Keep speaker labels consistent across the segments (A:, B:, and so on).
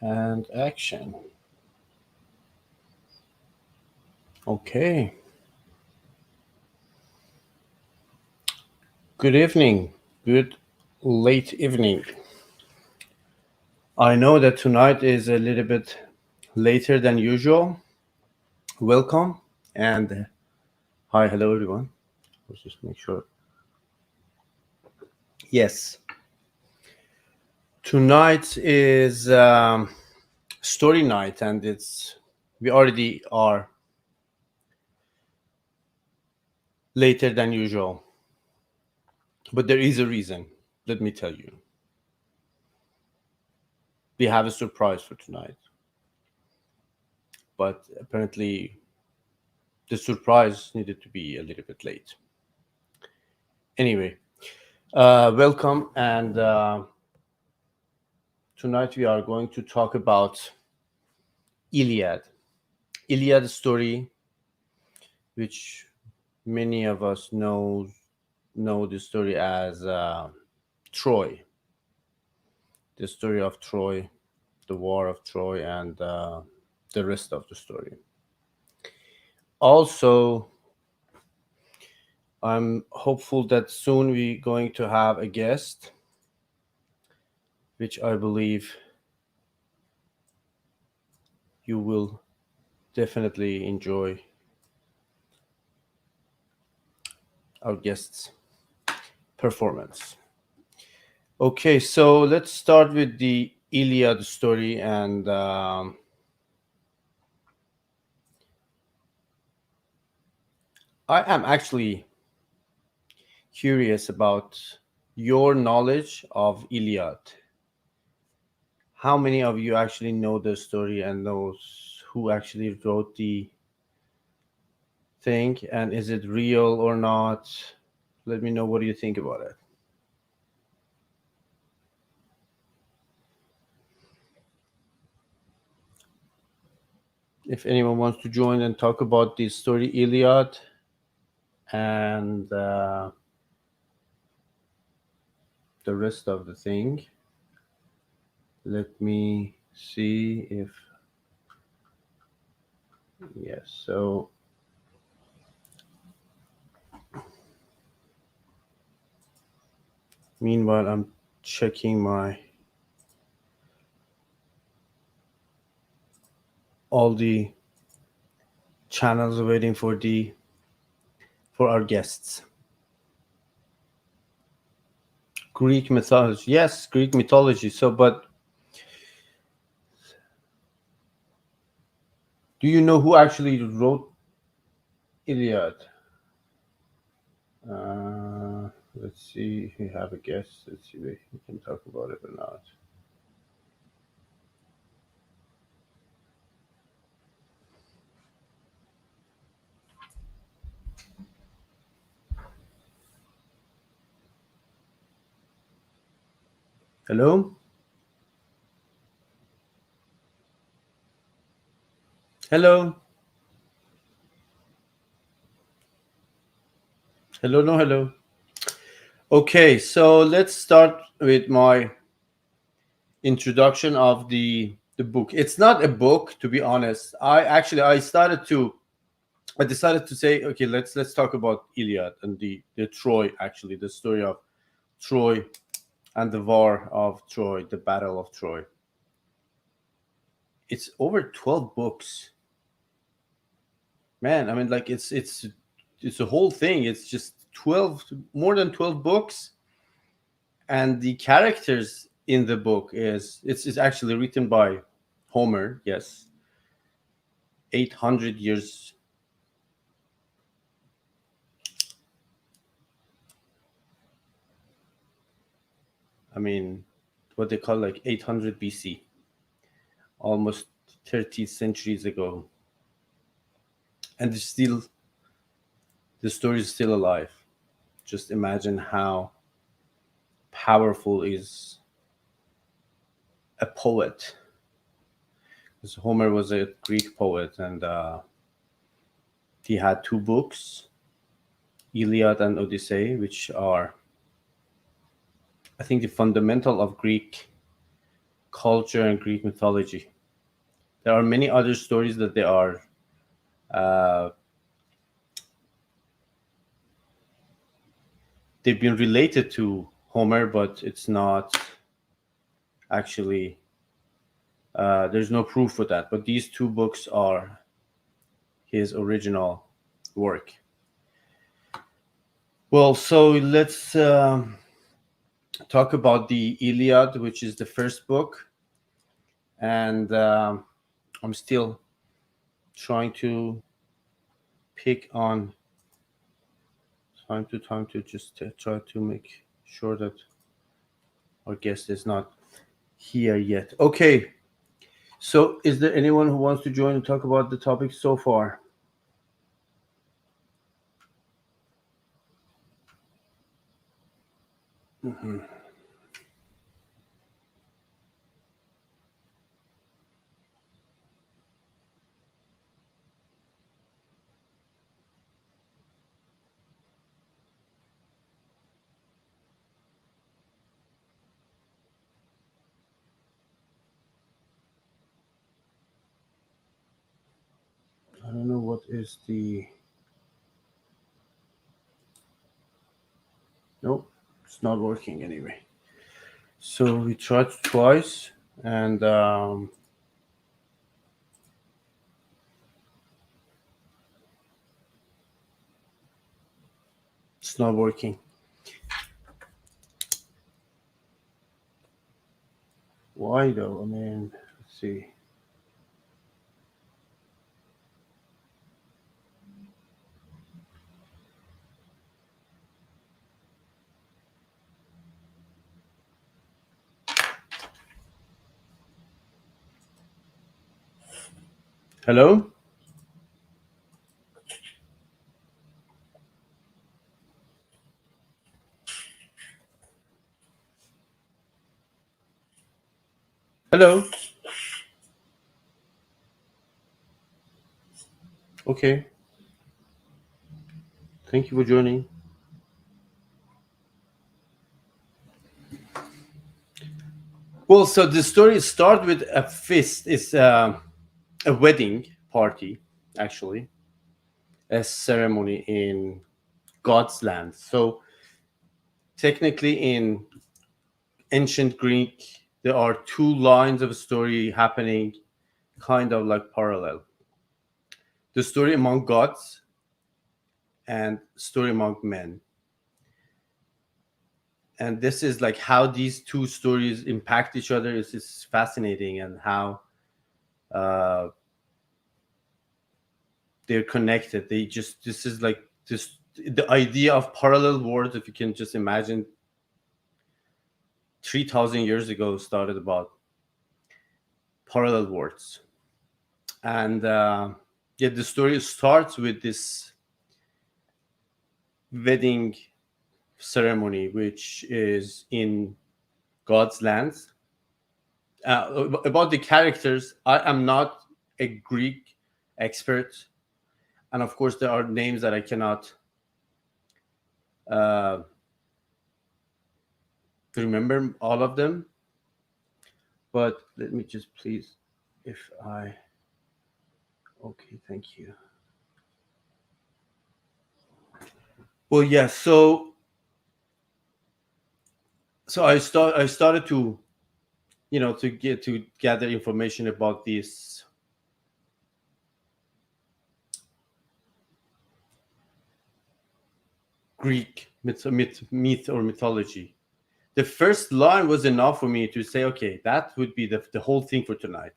A: And action. Okay. Good evening. Good late evening. I know that tonight is a little bit later than usual. Welcome and hi, hello everyone. Let's just make sure. Yes, tonight is story night, and we already are later than usual. But there is a reason. Let me tell you. We have a surprise for tonight, but apparently the surprise needed to be a little bit late. Anyway, welcome, and tonight we are going to talk about Iliad. Iliad story, which many of us know the story as Troy, the story of Troy, the War of Troy, and the rest of the story. Also, I'm hopeful that soon we're going to have a guest, which I believe you will definitely enjoy our guest's performance. Okay, so let's start with the Iliad story, and I am actually curious about your knowledge of Iliad. How many of you actually know the story and knows who actually wrote the thing, and is it real or not? Let me know what do you think about it. If anyone wants to join and talk about the story Iliad and the rest of the thing, let me see if yes. So meanwhile, I'm checking my all the channels waiting for our guests. Greek mythology, yes, Greek mythology. So, but do you know who actually wrote Iliad? Let's see if we have a guest. Let's see if we can talk about it or not. Hello? Hello? Hello, no, hello. Okay, so let's start with my introduction of the book. It's not a book, to be honest. I decided to say, okay, let's talk about Iliad and the Troy, actually, the story of Troy and the war of Troy, the Battle of Troy. It's over 12 books. Man, I mean, like it's a whole thing. It's just 12, more than 12 books, and the characters in the book it's actually written by Homer. Yes, 800 years. I mean, what they call like 800 BC, almost 30 centuries ago, and it's still the story is still alive. Just imagine how powerful is a poet. Because Homer was a Greek poet, and he had two books, Iliad and Odyssey, which are, I think, the fundamental of Greek culture and Greek mythology. There are many other stories that they are uh, they've been related to Homer, but it's not actually there's no proof for that. But these two books are his original work. Well, so let's talk about the Iliad, which is the first book, and I'm still trying to pick on time to just try to make sure that our guest is not here yet. Okay, so is there anyone who wants to join and talk about the topic so far? Mhm. I don't know what is the. Nope, it's not working anyway. So we tried twice, and it's not working. Why though? I mean, let's see. Hello? Hello? Okay. Thank you for joining. Well, so the story starts with a feast. It's a wedding party, actually, a ceremony in God's land. So technically, in ancient Greek, there are two lines of a story happening, kind of like parallel. The story among gods and story among men. And this is like how these two stories impact each other is fascinating, and how uh, they're connected. They just this is like this the idea of parallel worlds. If you can just imagine, 3,000 years ago started about parallel worlds, and yeah, the story starts with this wedding ceremony, which is in God's lands. About the characters, I am not a Greek expert, and of course, there are names that I cannot uh, remember all of them. But let me just please, if I, okay, thank you. Well, yeah, so I started to to get to gather information about this Greek myth or mythology. The first line was enough for me to say, okay, that would be the whole thing for tonight.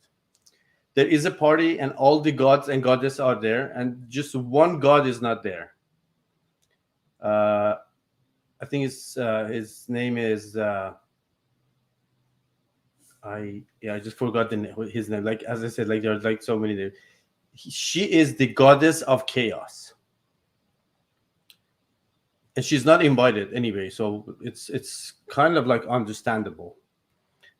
A: There is a party, and all the gods and goddesses are there, and just one god is not there. Uh, I think his name is I just forgot his name. Like as I said, like there's like so many names. She is the goddess of chaos, and she's not invited anyway. So it's kind of like understandable.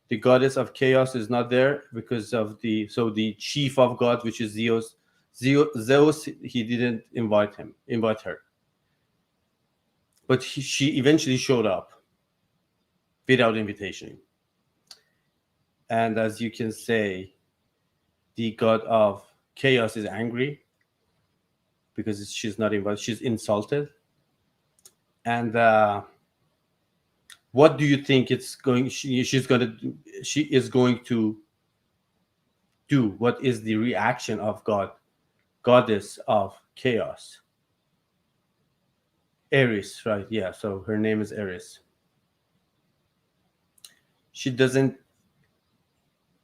A: The goddess of chaos is not there because of the chief of gods, which is Zeus. He didn't invite her, but she eventually showed up without invitation. And as you can say, the god of chaos is angry because she's not invited. She's insulted. And what do you think it's going? She's going to. She is going to do. What is the reaction of God, goddess of chaos? Aries, right? Yeah. So her name is Aries. She doesn't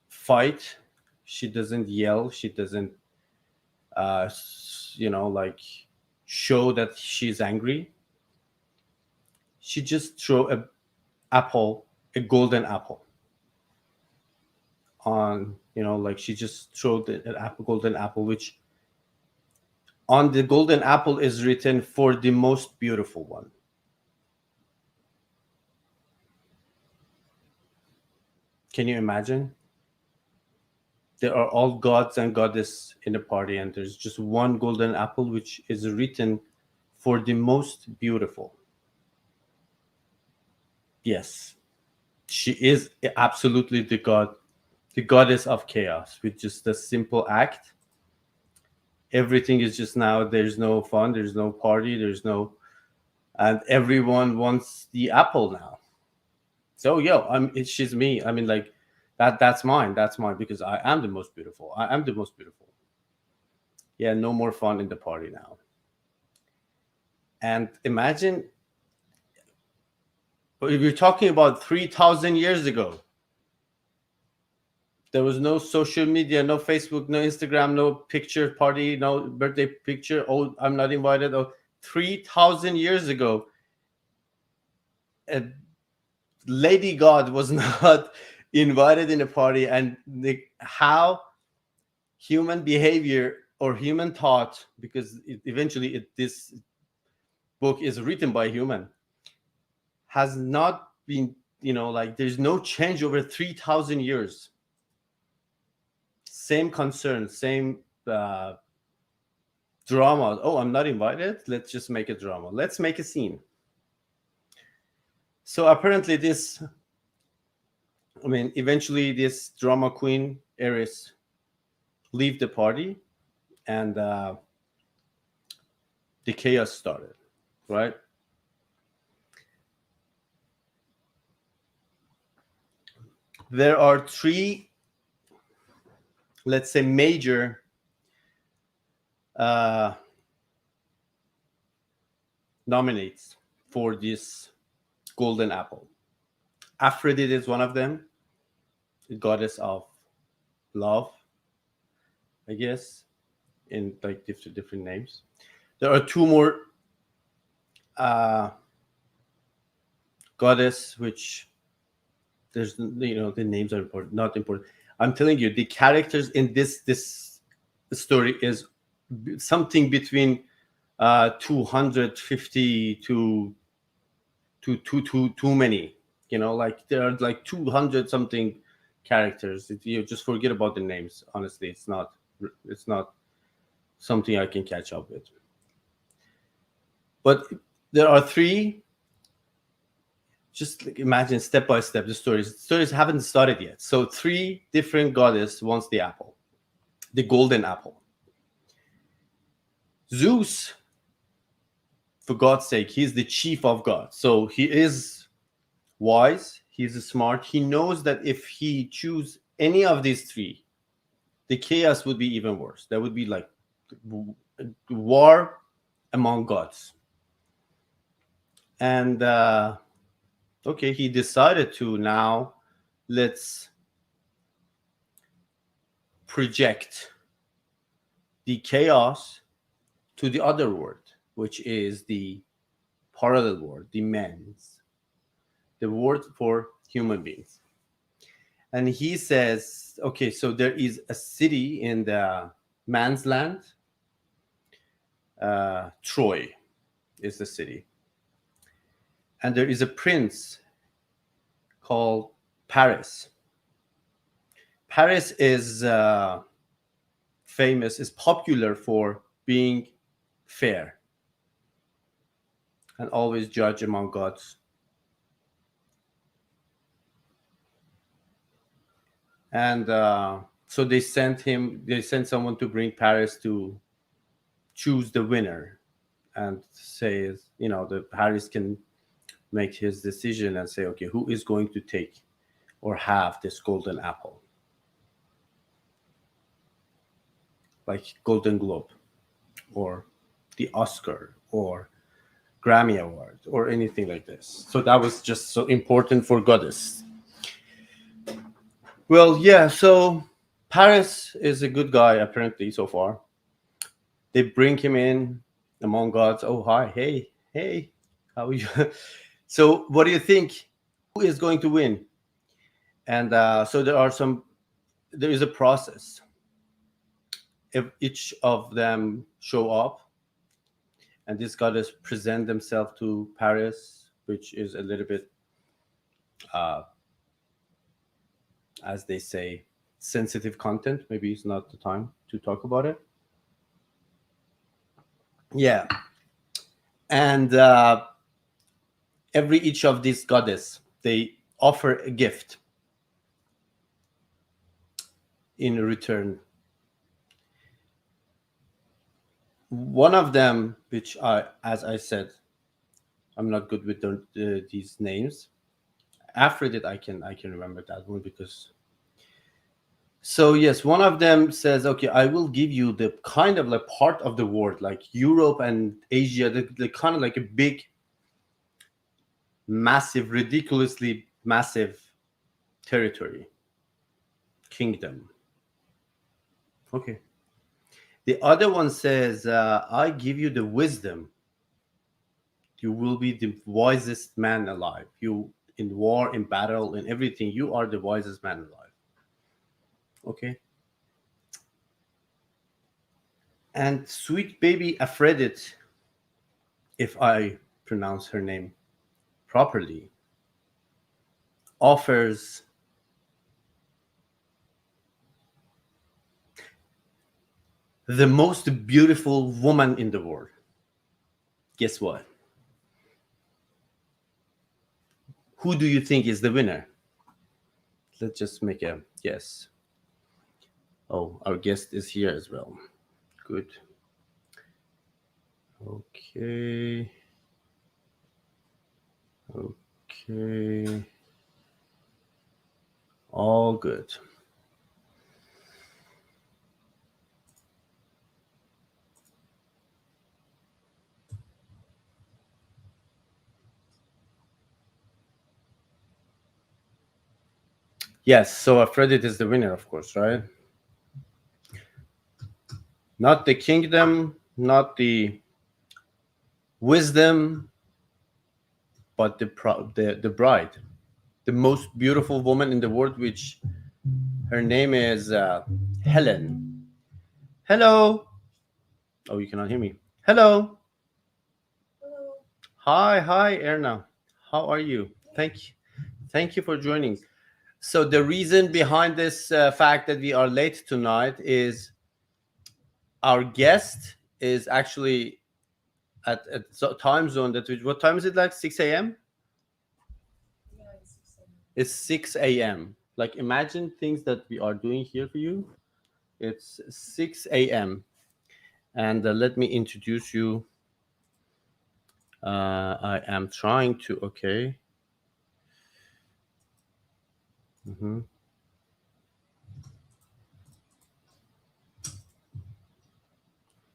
A: fight. She doesn't yell. She doesn't, like show that she's angry. She just throw a apple, a golden apple on, like she just throw an apple, golden apple, which on the golden apple is written for the most beautiful one. Can you imagine? There are all gods and goddess in the party, and there's just one golden apple which is written for the most beautiful. Yes, she is absolutely the god, the goddess of chaos, with just a simple act. Everything is just now, there's no fun, there's no party, there's no, and everyone wants the apple now. So yo, she's me. I mean, like that's mine. That's mine because I am the most beautiful. I am the most beautiful. Yeah, no more fun in the party now. And imagine if you're talking about 3,000 years ago. There was no social media, no Facebook, no Instagram, no picture party, no birthday picture. Oh, I'm not invited. Oh, 3,000 years ago, a lady god was not invited in a party, and how human behavior or human thought, because this book is written by human, has not been, like there's no change over 3,000 years. Same concern, same drama. Oh, I'm not invited. Let's just make a drama. Let's make a scene. So apparently eventually this drama queen, Eris, leave the party, and the chaos started, right? There are three, let's say, major uh, nominates for this golden apple. Aphrodite is one of them, the goddess of love, I guess, in like different names. There are two more uh, goddess, which there's, the names are important, not important. I'm telling you, the characters in this story is something between 250 to too many. Like there are like 200 something characters. You just forget about the names. Honestly, it's not something I can catch up with. But there are three. Just like imagine step by step the stories haven't started yet. So three different goddess wants the apple, the golden apple. Zeus, for God's sake, he's the chief of gods, so he is wise, he's smart, he knows that if he choose any of these three, the chaos would be even worse. That would be like war among gods. And okay, he decided to now, let's project the chaos to the other world, which is the parallel world, the men's, the word for human beings. And he says, okay, so there is a city in the man's land. Troy is the city. And there is a prince called Paris. Paris is famous, is popular for being fair and always judge among gods. And so they sent someone to bring Paris to choose the winner, and say, the Paris can make his decision and say, okay, who is going to take or have this golden apple, like Golden Globe or the Oscar or Grammy Award or anything like this. So that was just so important for Goddess. Well, yeah, so Paris is a good guy apparently so far. They bring him in among gods. Oh, hi, hey, how are you? So, what do you think? Who is going to win? And so there is a process. If each of them show up, and this goddess present themselves to Paris, which is a little bit, uh, as they say, sensitive content. Maybe it's not the time to talk about it. Yeah, and every each of these goddess, they offer a gift in return. One of them, which as I said, I'm not good with these names. Aphrodite, I can remember that one because. So yes, one of them says, "Okay, I will give you the kind of like part of the world, like Europe and Asia, the kind of like a big, massive, ridiculously massive territory, kingdom." Okay. The other one says, "I give you the wisdom. You will be the wisest man alive. You in war, in battle, in everything. You are the wisest man alive." Okay. And sweet baby Aphrodite, if I pronounce her name properly, offers the most beautiful woman in the world. Guess what? Who do you think is the winner? Let's just make a guess. Oh, our guest is here as well. Good. Okay. Okay. All good. Yes, so Aphrodite is the winner, of course, right? Not the kingdom, not the wisdom, but the bride, the most beautiful woman in the world, which her name is Helen. Hello. Oh, you cannot hear me. Hello. Hi, Erna. How are you? Thank you for joining. So the reason behind this fact that we are late tonight is our guest is actually at time zone that what time is it, like 6 a.m.? It's 6 a.m. Like imagine things that we are doing here for you. It's 6 a.m. And let me introduce you. I am trying to. Okay. Mm-hmm.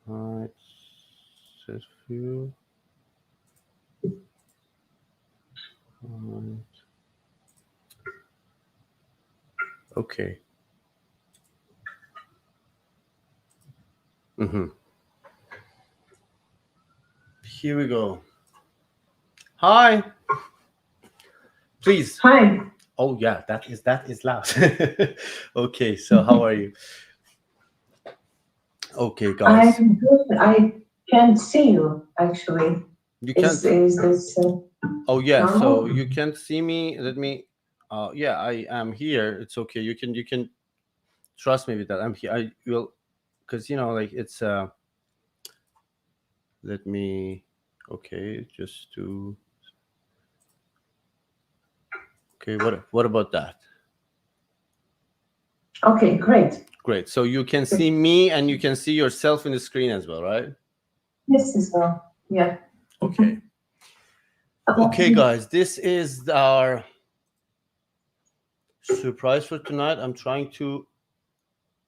A: All right. Says few. All right. Okay. Mm-hmm. Here we go. Hi. Please.
B: Hi,
A: Oh yeah, that is loud. Okay, so how are you? Okay, guys.
B: I'm good. I can't see you actually.
A: You
B: Is
A: can't.
B: is this
A: Oh yeah, so
B: normal?
A: you can't see me. Let me. Yeah, I am here. It's okay. You can trust me with that. I'm here. I will, because like it's. Let me. Okay, just to. Okay, what about that?
B: Okay, great.
A: Great. So you can see me and you can see yourself in the screen as well, right?
B: Yes, as well. Yeah.
A: Okay. Okay,
B: Um,
A: guys, this is our surprise for tonight. I'm trying to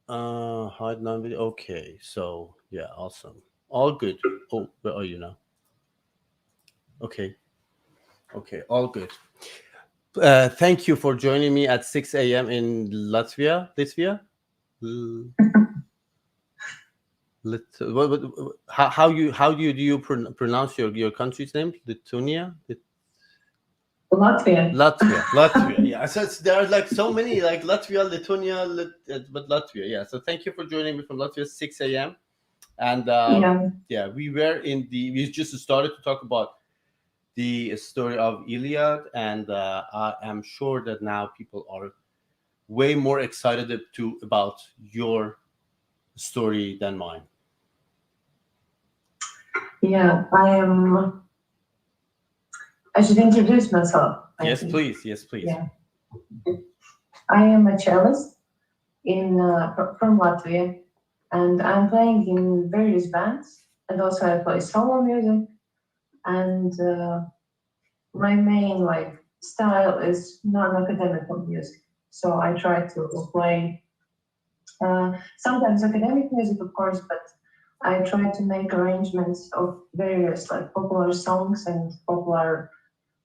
A: hide non-video. Okay, so yeah, awesome. All good. Oh, where are you now? Okay. Okay, all good. Thank you for joining me at 6 a.m. in Latvia. Latvia? L- how do you pronounce your country's name? Lithuania?
B: Latvian.
A: Latvia, Latvia. Yeah, so there are like so many like Latvia, Lithuania, but Latvia. Yeah. So thank you for joining me from Latvia, 6 a.m. And
B: Yeah.
A: yeah, we just started to talk about the story of Iliad, and I am sure that now people are way more excited about your story than mine.
B: Yeah. I should introduce myself, I
A: Yes,
B: think.
A: please. Yes, please.
B: Yeah. I am a cellist from Latvia, and I'm playing in various bands, and also I play solo music. And my main like style is non-academical music. So I try to play sometimes academic music, of course, but I try to make arrangements of various like popular songs and popular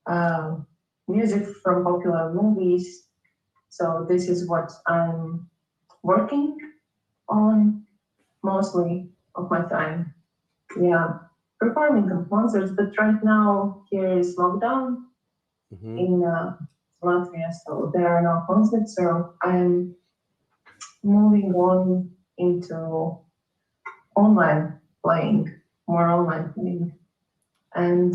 B: uh, music from popular movies. So this is what I'm working on mostly of my time. Yeah, performing in concerts, but right now here is lockdown
A: Hmm.
B: in Latvia, so there are no concerts. So I'm moving on into online playing, more online playing, and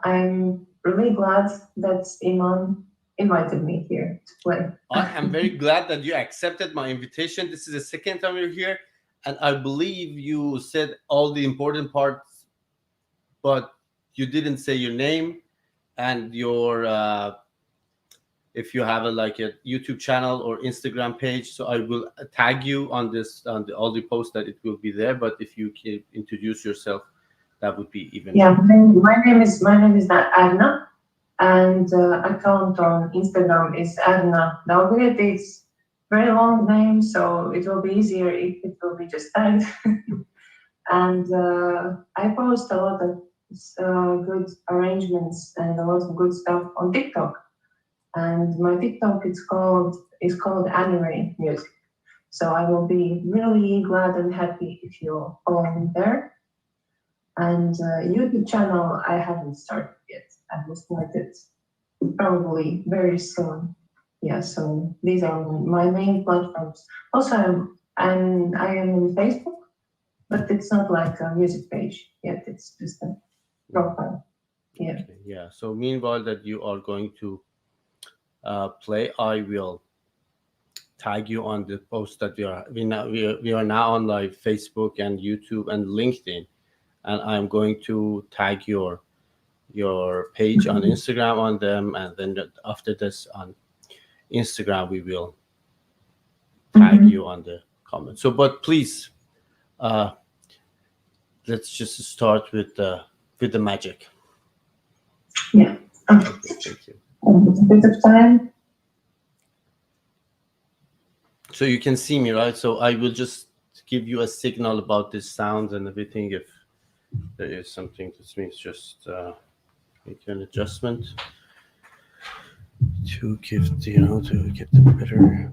B: I'm really glad that Iman invited me here to play.
A: I am very glad that you accepted my invitation. This is the second time you're here, and I believe you said all the important parts, but you didn't say your name and your if you have a YouTube channel or Instagram page. So I will tag you on this on all the posts that it will be there. But if you can introduce yourself, that would be even.
B: Yeah, my name is Anna, and account on Instagram is Anna Daugliet. It's very long name, so it will be easier if it will be just tagged. And I post a lot of good arrangements and a lot of good stuff on TikTok. And my TikTok is called Anime Music. So I will be really glad and happy if you follow me there. And YouTube channel I haven't started yet. I will start it probably very soon. Yeah, so these are my main platforms. Also, I am on Facebook, but it's not like a music page yet. It's just a profile. Yeah.
A: Okay, yeah. So meanwhile that you are going to play, I will tag you on the post that we are now on like Facebook and YouTube and LinkedIn, and I'm going to tag your page on Instagram on them, and then after this on Instagram we will tag
B: Hmm.
A: you on the comment. So, but please, uh, let's just start with the magic.
B: Yeah. Okay.
A: Okay, thank you.
B: A bit of time.
A: So you can see me, right? So I will just give you a signal about this sound and everything. If there is something that means just make an adjustment to give to get the better.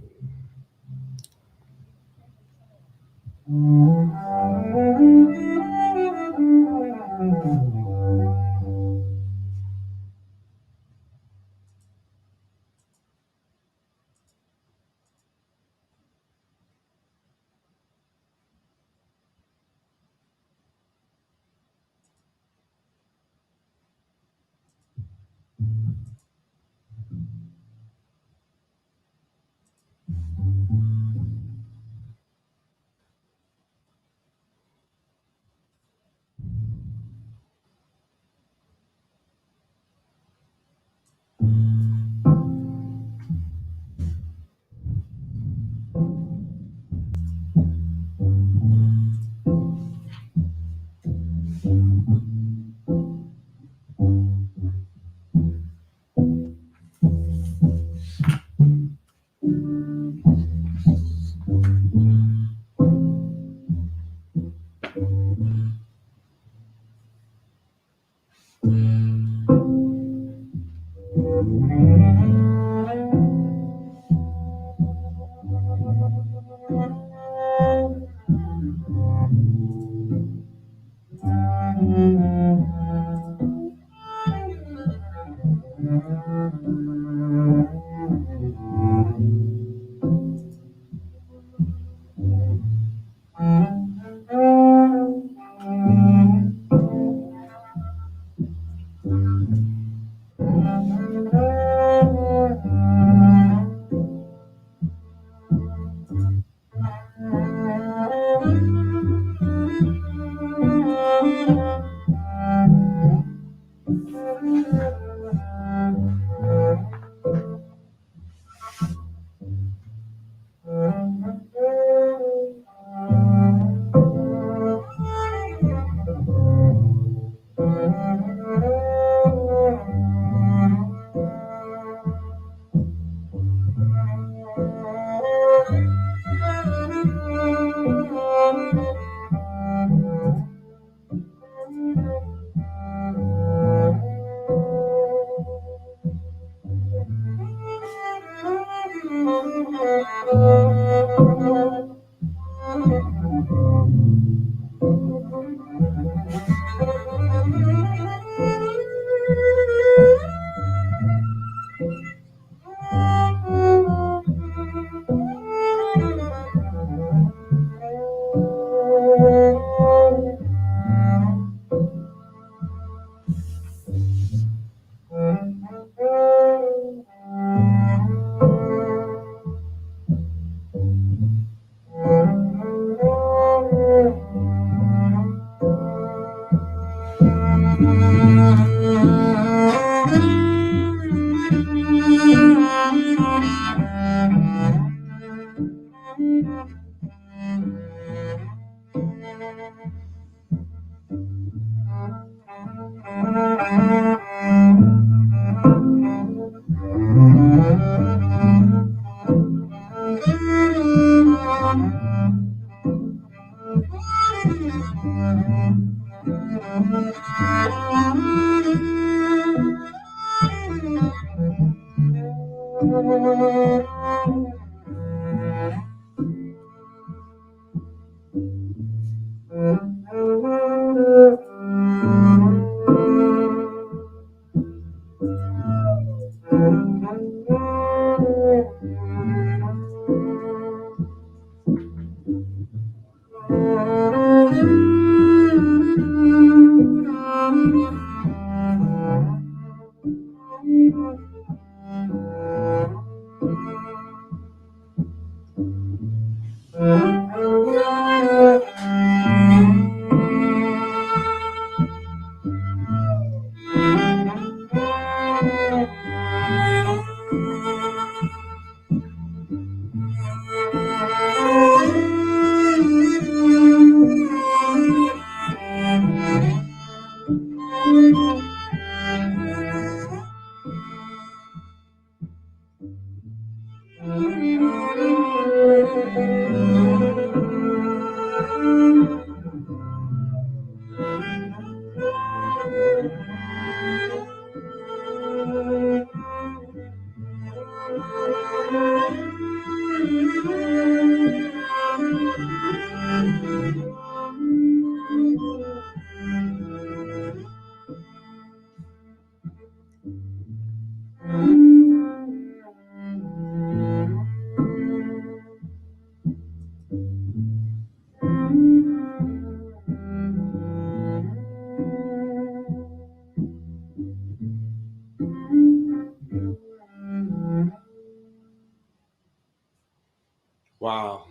A: Wow.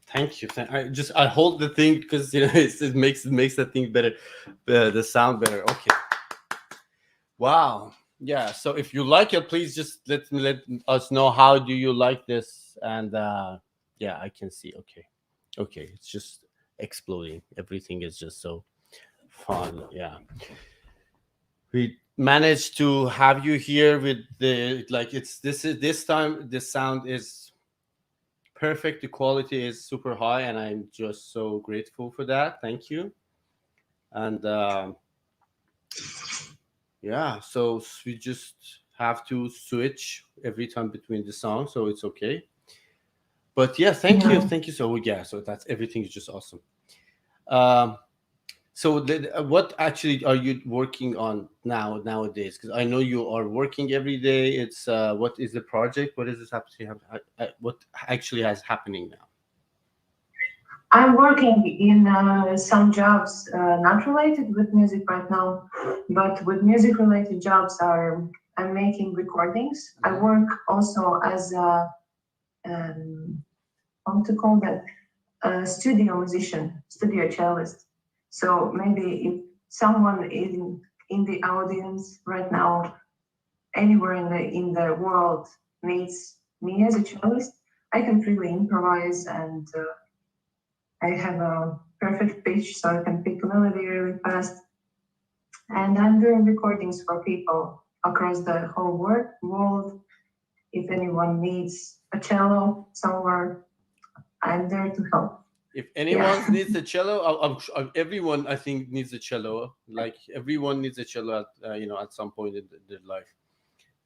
A: Thank you. I hold the thing because it makes the thing better, the sound better. Okay. Wow. Yeah. So if you like it, please just let us know how do you like this, and yeah, I can see. Okay. Okay. It's just exploding. Everything is just so fun. Yeah. We managed to have you here with the like. It's this time the sound is perfect. The quality is super high, and I'm just so grateful for that. Thank you. And yeah, so we just have to switch every time between the songs, so it's okay. But yeah,
B: Yeah.
A: thank you. So yeah, so that's everything is just awesome. Um, so what actually are you working on nowadays? Because I know you are working every day. It's what is the project? What is this happening? What actually is happening now?
B: I'm working in some jobs not related with music right now, but with music related jobs are I'm making recordings. I
A: Mhm.
B: work also as a how to call that studio musician, studio cellist. So maybe if someone in the audience right now, anywhere in the world needs me as a cellist, I can freely improvise and I have a perfect pitch, so I can pick a melody really fast. And I'm doing recordings for people across the whole world. If anyone needs a cello somewhere, I'm there to help.
A: If
B: Yeah.
A: anyone needs a cello, everyone I think needs a cello. Like everyone needs a cello at at some point in their life.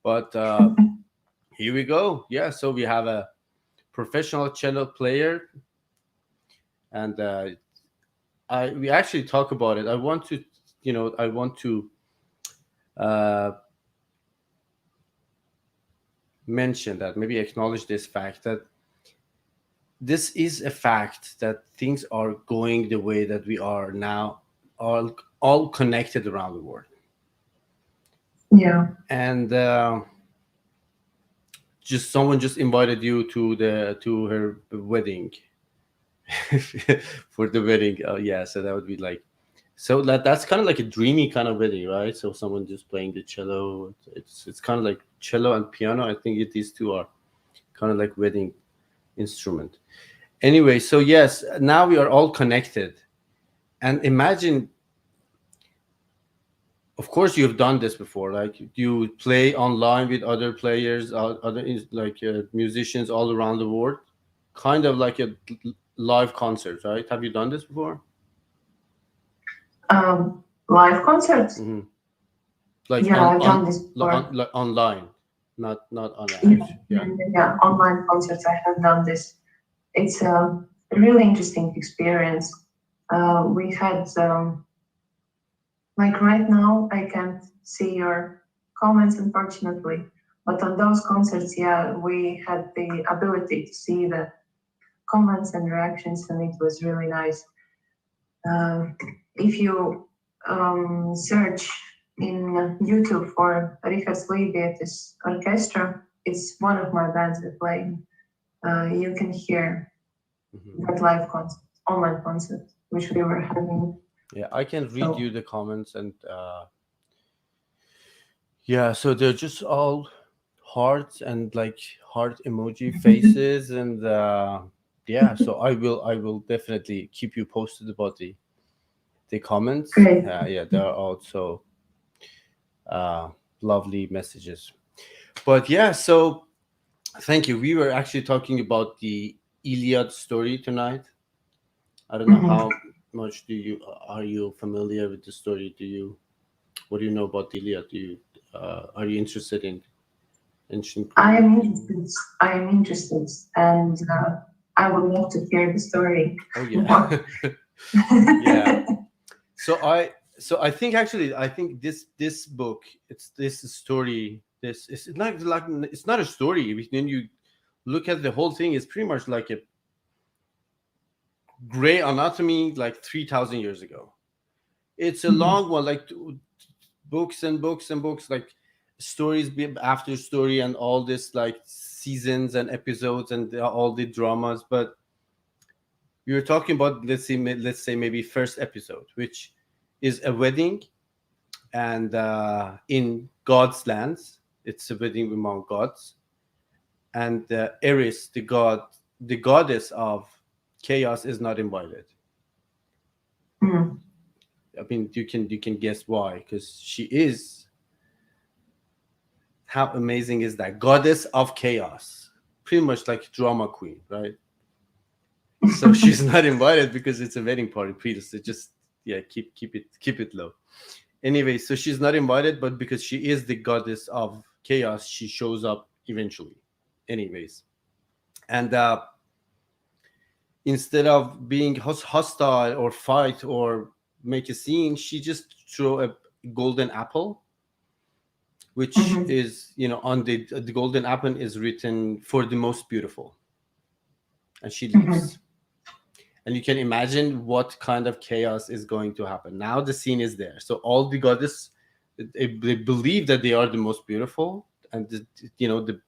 A: But here we go. Yeah, so we have a professional cello player, and I we actually talk about it. I want to uh, mention that, maybe acknowledge this fact that this is a fact that things are going the way that we are now, all connected around the world,
B: Yeah.
A: and just someone just invited you to her wedding for the wedding. Yeah, so that would be like, so that's kind of like a dreamy kind of wedding, right? So someone just playing the cello. It's kind of like cello and piano. I think these two are kind of like wedding instrument. Anyway, so yes, now we are all connected. And imagine, of course, you've done this before. Like you play online with other players, musicians all around the world, kind of like a live concert, right? Have you done this before?
B: Live concerts.
A: Hmm. Like
B: Yeah, I've done this before.
A: like online, not on an
B: Yeah,
A: actual. Yeah.
B: yeah, online concerts. I have done this. It's a really interesting experience. We had like right now, I can't see your comments unfortunately, but on those concerts, yeah, we had the ability to see the comments and reactions, and it was really nice. Um, if you search in YouTube for Richard Leibietis Orchestra, it's one of my bands that play. You can hear
A: Hmm.
B: that live concert, online concert, which we were having.
A: Yeah, I can read
B: So
A: you the comments and yeah, so they're just all hearts and like heart emoji faces and yeah, so I will definitely keep you posted about the comments.
B: great.
A: Yeah, there are also uh lovely messages. But yeah, so thank you. We were actually talking about the Iliad story tonight. I don't know
B: Mhm.
A: how much do you are you familiar with the story? Do you what do you know about the Iliad? Do you are you interested in ancient
B: I
A: Greek?
B: am interested. I am interested, and I would love to hear the story
A: Oh yeah.
B: more.
A: Yeah. So I think actually I think this book, it's this story, this it's not like it's not a story. When you look at the whole thing, it's pretty much like a gray anatomy like 3,000 years ago. It's a
B: Mhm,
A: long one, like books and books and books, like stories after story and all this like seasons and episodes and all the dramas. But we were talking about, let's say maybe first episode, which is a wedding, and in God's lands, it's a wedding among gods, and Eris, the goddess of chaos, is not invited.
B: mhm,
A: I mean, you can guess why, because she is, how amazing is that, goddess of chaos, pretty much like drama queen, right? So she's not invited because it's a wedding party, Peter. So just, yeah, keep it low. Anyway, so she's not invited, but because she is the goddess of chaos, she shows up eventually. Anyways, and instead of being hostile or fight or make a scene, she just throw a golden apple, which
B: mhm,
A: is, on the golden apple is written for the most beautiful, and she
B: mhm,
A: leaves. And you can imagine what kind of chaos is going to happen. Now the scene is there, so all the goddess, they believe that they are the most beautiful, and the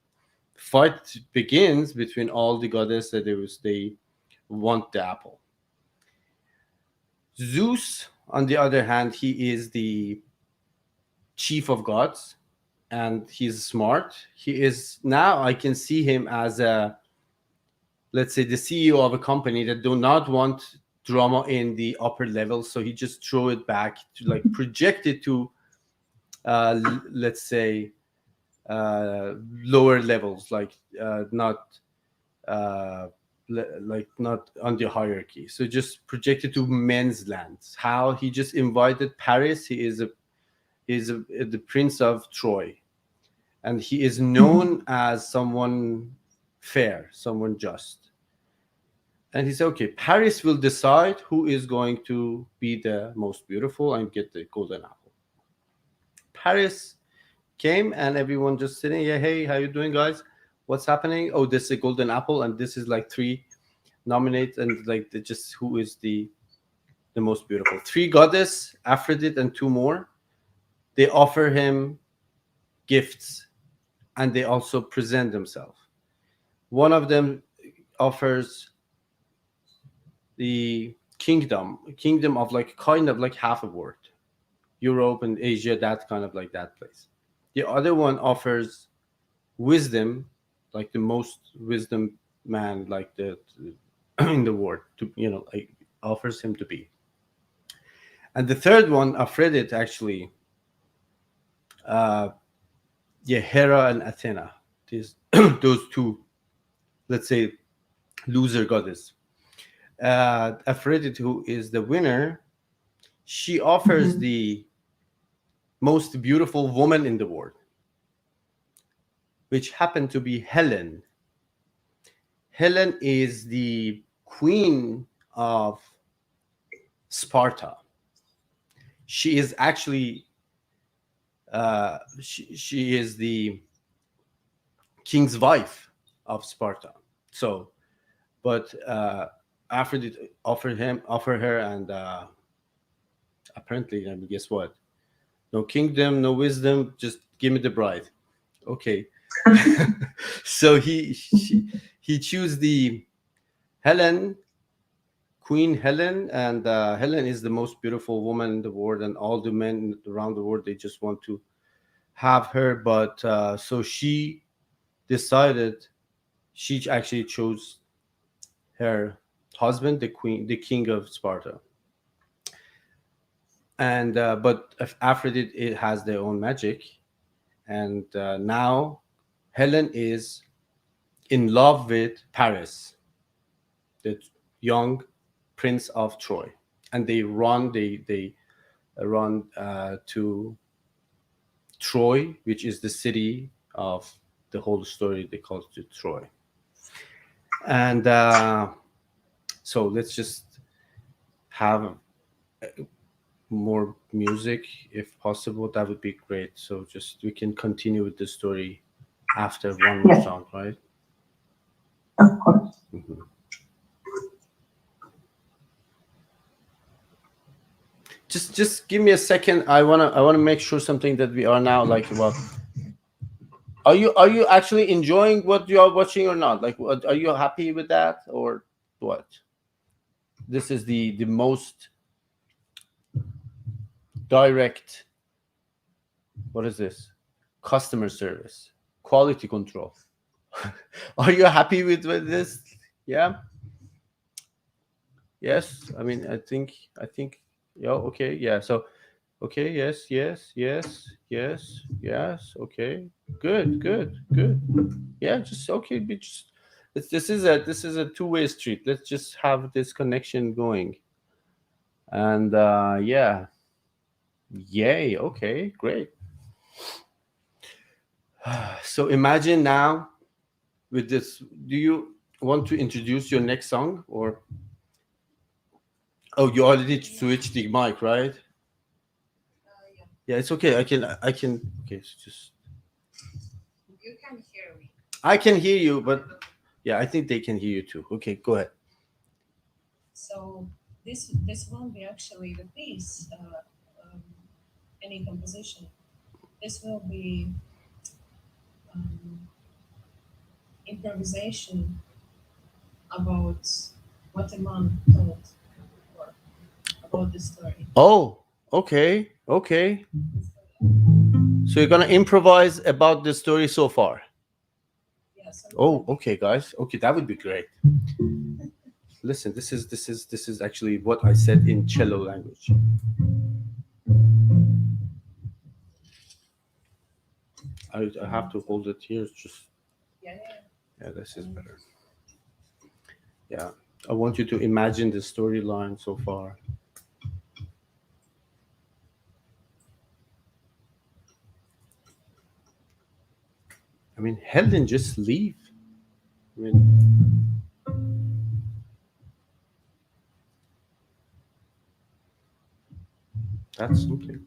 A: fight begins between all the goddess that they want the apple. Zeus, on the other hand, he is the chief of gods, and he's smart. He is, now I can see him as a, let's say, the CEO of a company that do not want drama in the upper level, so he just throw it back to, like, project it to let's say uh, lower levels, like not uh, like not on the hierarchy, so just projected to men's lands. How he just invited Paris. He is the prince of Troy, and he is
B: mhm,
A: known as someone fair, someone just. And he said, okay, Paris will decide who is going to be the most beautiful and get the golden apple. Paris came, and everyone just sitting, yeah, hey, how you doing, guys? What's happening? Oh, this is a golden apple, and this is like three nominate, and like just who is the most beautiful. Three goddess, Aphrodite, and two more. They offer him gifts, and they also present themselves. One of them offers the kingdom of, like, kind of like half a world, Europe and Asia, that kind of like that place. The other one offers wisdom, like the most wisdom man, like the in the world, to like, offers him to be. And the third one, Aphrodite, actually, uh, yeah, Hera and Athena, these those two, let's say, loser goddess. Aphrodite, who is the winner, she offers
B: Mhm.
A: the most beautiful woman in the world, which happened to be Helen. Helen is the queen of Sparta. She is actually she is the king's wife of Sparta. So, but Aphrodite offered her, and apparently, I mean, guess what? No kingdom, no wisdom, just give me the bride. Okay. So he chose the Helen, Queen Helen, and Helen is the most beautiful woman in the world, and all the men around the world, they just want to have her. But so she decided, she actually chose her husband, the king of Sparta. And but Aphrodite, it has their own magic, and now Helen is in love with Paris, the young prince of Troy, and they run to Troy, which is the city of the whole story. They call it Troy, and so let's just have more music if possible. That would be great. So just we can continue with the story after one more
B: Yes,
A: song, right?
B: of course.
A: Mhm. Just give me a second. I wanna make sure something that we are now like, well, are you actually enjoying what you are watching or not? Like, are you happy with that or what? This is the most direct. What is this? Customer service, quality control. Are you happy with this? Yeah. Yes. I mean, I think. Yeah. Okay. Yeah. So, okay. Yes. Yes. Yes. Yes. Yes. Okay. Good. Good. Good. Yeah. Just okay. This is a two-way street. Let's just have this connection going. And yeah. Yay. Okay. Great. So imagine now with this. Do you want to introduce your next song, or oh, you already switched the mic, right? Yeah, it's okay. I can. Okay, so just I can hear you, but yeah, I think they can hear you too. Okay, go ahead. Oh, okay, okay. So you're gonna improvise about the story so far. Oh, okay, guys. Okay, that would be great. Listen, this is actually what I said in cello language. I have to hold it here. Just yeah, this is better. Yeah, I want you to imagine the storyline so far. I mean, hell didn't just leave. I mean, that's something.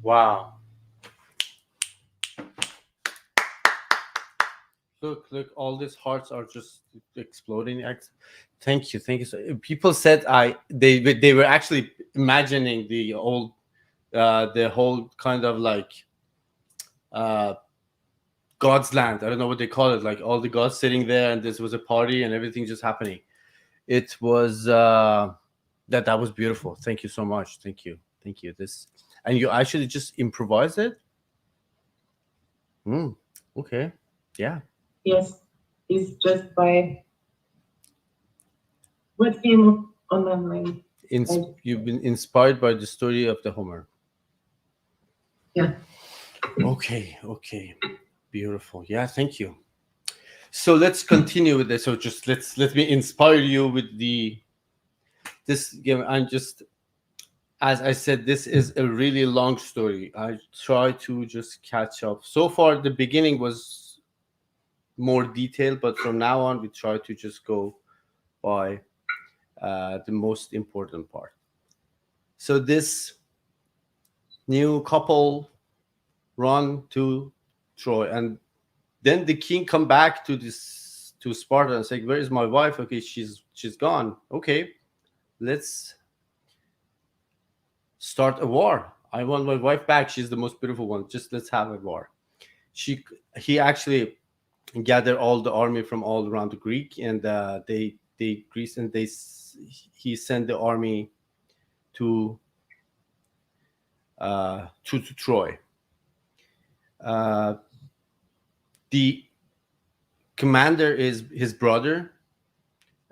A: Wow. Look, all these hearts are just exploding. Thank you, thank you. People said they were actually imagining the old, the whole kind of like uh, God's land. I don't know what they call it. Like all the gods sitting there, and this was a party, and everything just happening. It was that was beautiful. Thank you so much. Thank you. This, and you actually just improvise it. Mm, okay, yeah.
B: Yes, it's just by what came on my mind.
A: You've been inspired by the story of the Homer.
B: Yeah.
A: Okay, okay, beautiful. Yeah, thank you. So let's continue with this. So just let me inspire you with the this game. I'm just, as I said, this is a really long story. I try to just catch up. So far, the beginning was more detailed, but from now on, we try to just go by the most important part. So this new couple run to Troy, and then the king come back to this to Sparta and say, "Where is my wife?" Okay, she's gone. Okay, let's start a war. I want my wife back. She's the most beautiful one. Just let's have a war. She he actually gathered all the army from all around the Greek, and they Greece, and he sent the army to to Troy. Uh, the commander is his brother,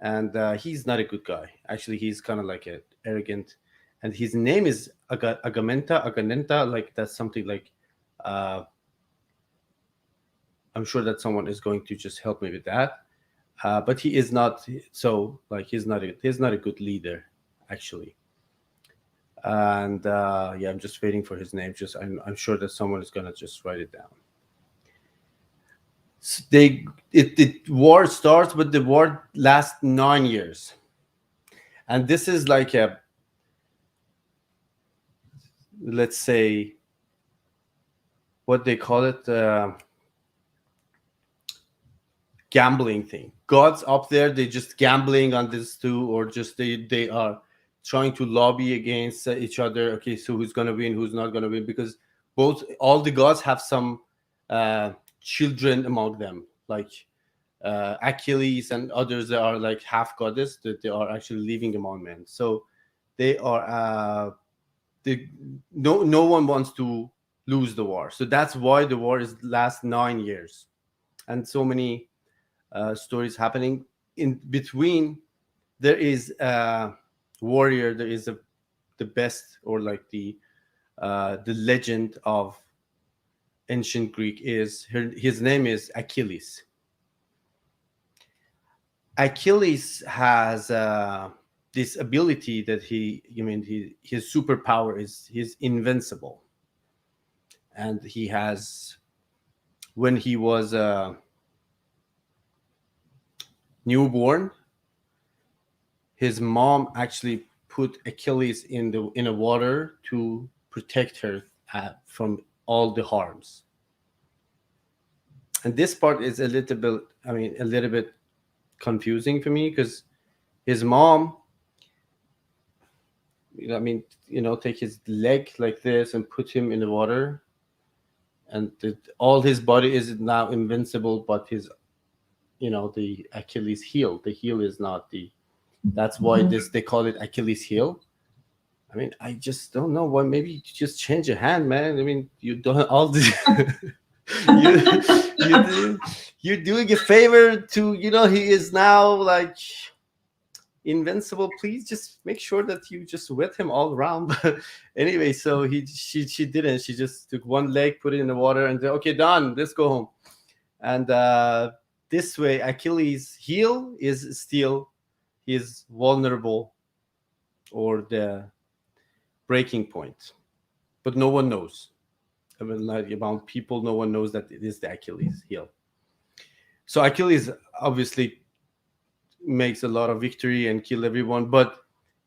A: and he's not a good guy. Actually, he's kind of like a arrogant, and his name is Agamenta. Like that's something like. Uh, I'm sure that someone is going to just help me with that. But he is not so like he's not a good leader, actually. And yeah, I'm just waiting for his name. Just I'm sure that someone is gonna just write it down. They the war starts, but the war lasts 9 years, and this is like a, let's say, what they call it, gambling thing. Gods up there, they just gambling on this too, or just they are trying to lobby against each other. Okay, so who's gonna win, who's not gonna win? Because both all the gods have some uh, children among them, like Achilles and others that are like half goddess that they are actually living among men. So they are they, no one wants to lose the war. So that's why the war is last 9 years, and so many stories happening in between. There is a warrior. There is a the best, or like the legend of ancient Greek is his name is Achilles. Achilles has this ability that his superpower is he's invincible, and he has, when he was newborn, his mom actually put Achilles in a water to protect her from all the harms. And this part is a little bit confusing for me, because his mom, take his leg like this and put him in the water, and all his body is now invincible, but his, the Achilles heel. The heel is not the. That's why this they call it Achilles heel. I mean, I just don't know why. Maybe you just change your hand, man. I mean, you don't all this. you you're doing a favor to, he is now like invincible. Please just make sure that you just wet him all around. But anyway, so she didn't. She just took one leg, put it in the water, and said, "Okay, done. Let's go home." And this way, Achilles' heel is still his vulnerable, or the breaking point, but no one knows. I mean, like about people, no one knows that it is the Achilles heel. So Achilles obviously makes a lot of victory and kill everyone, but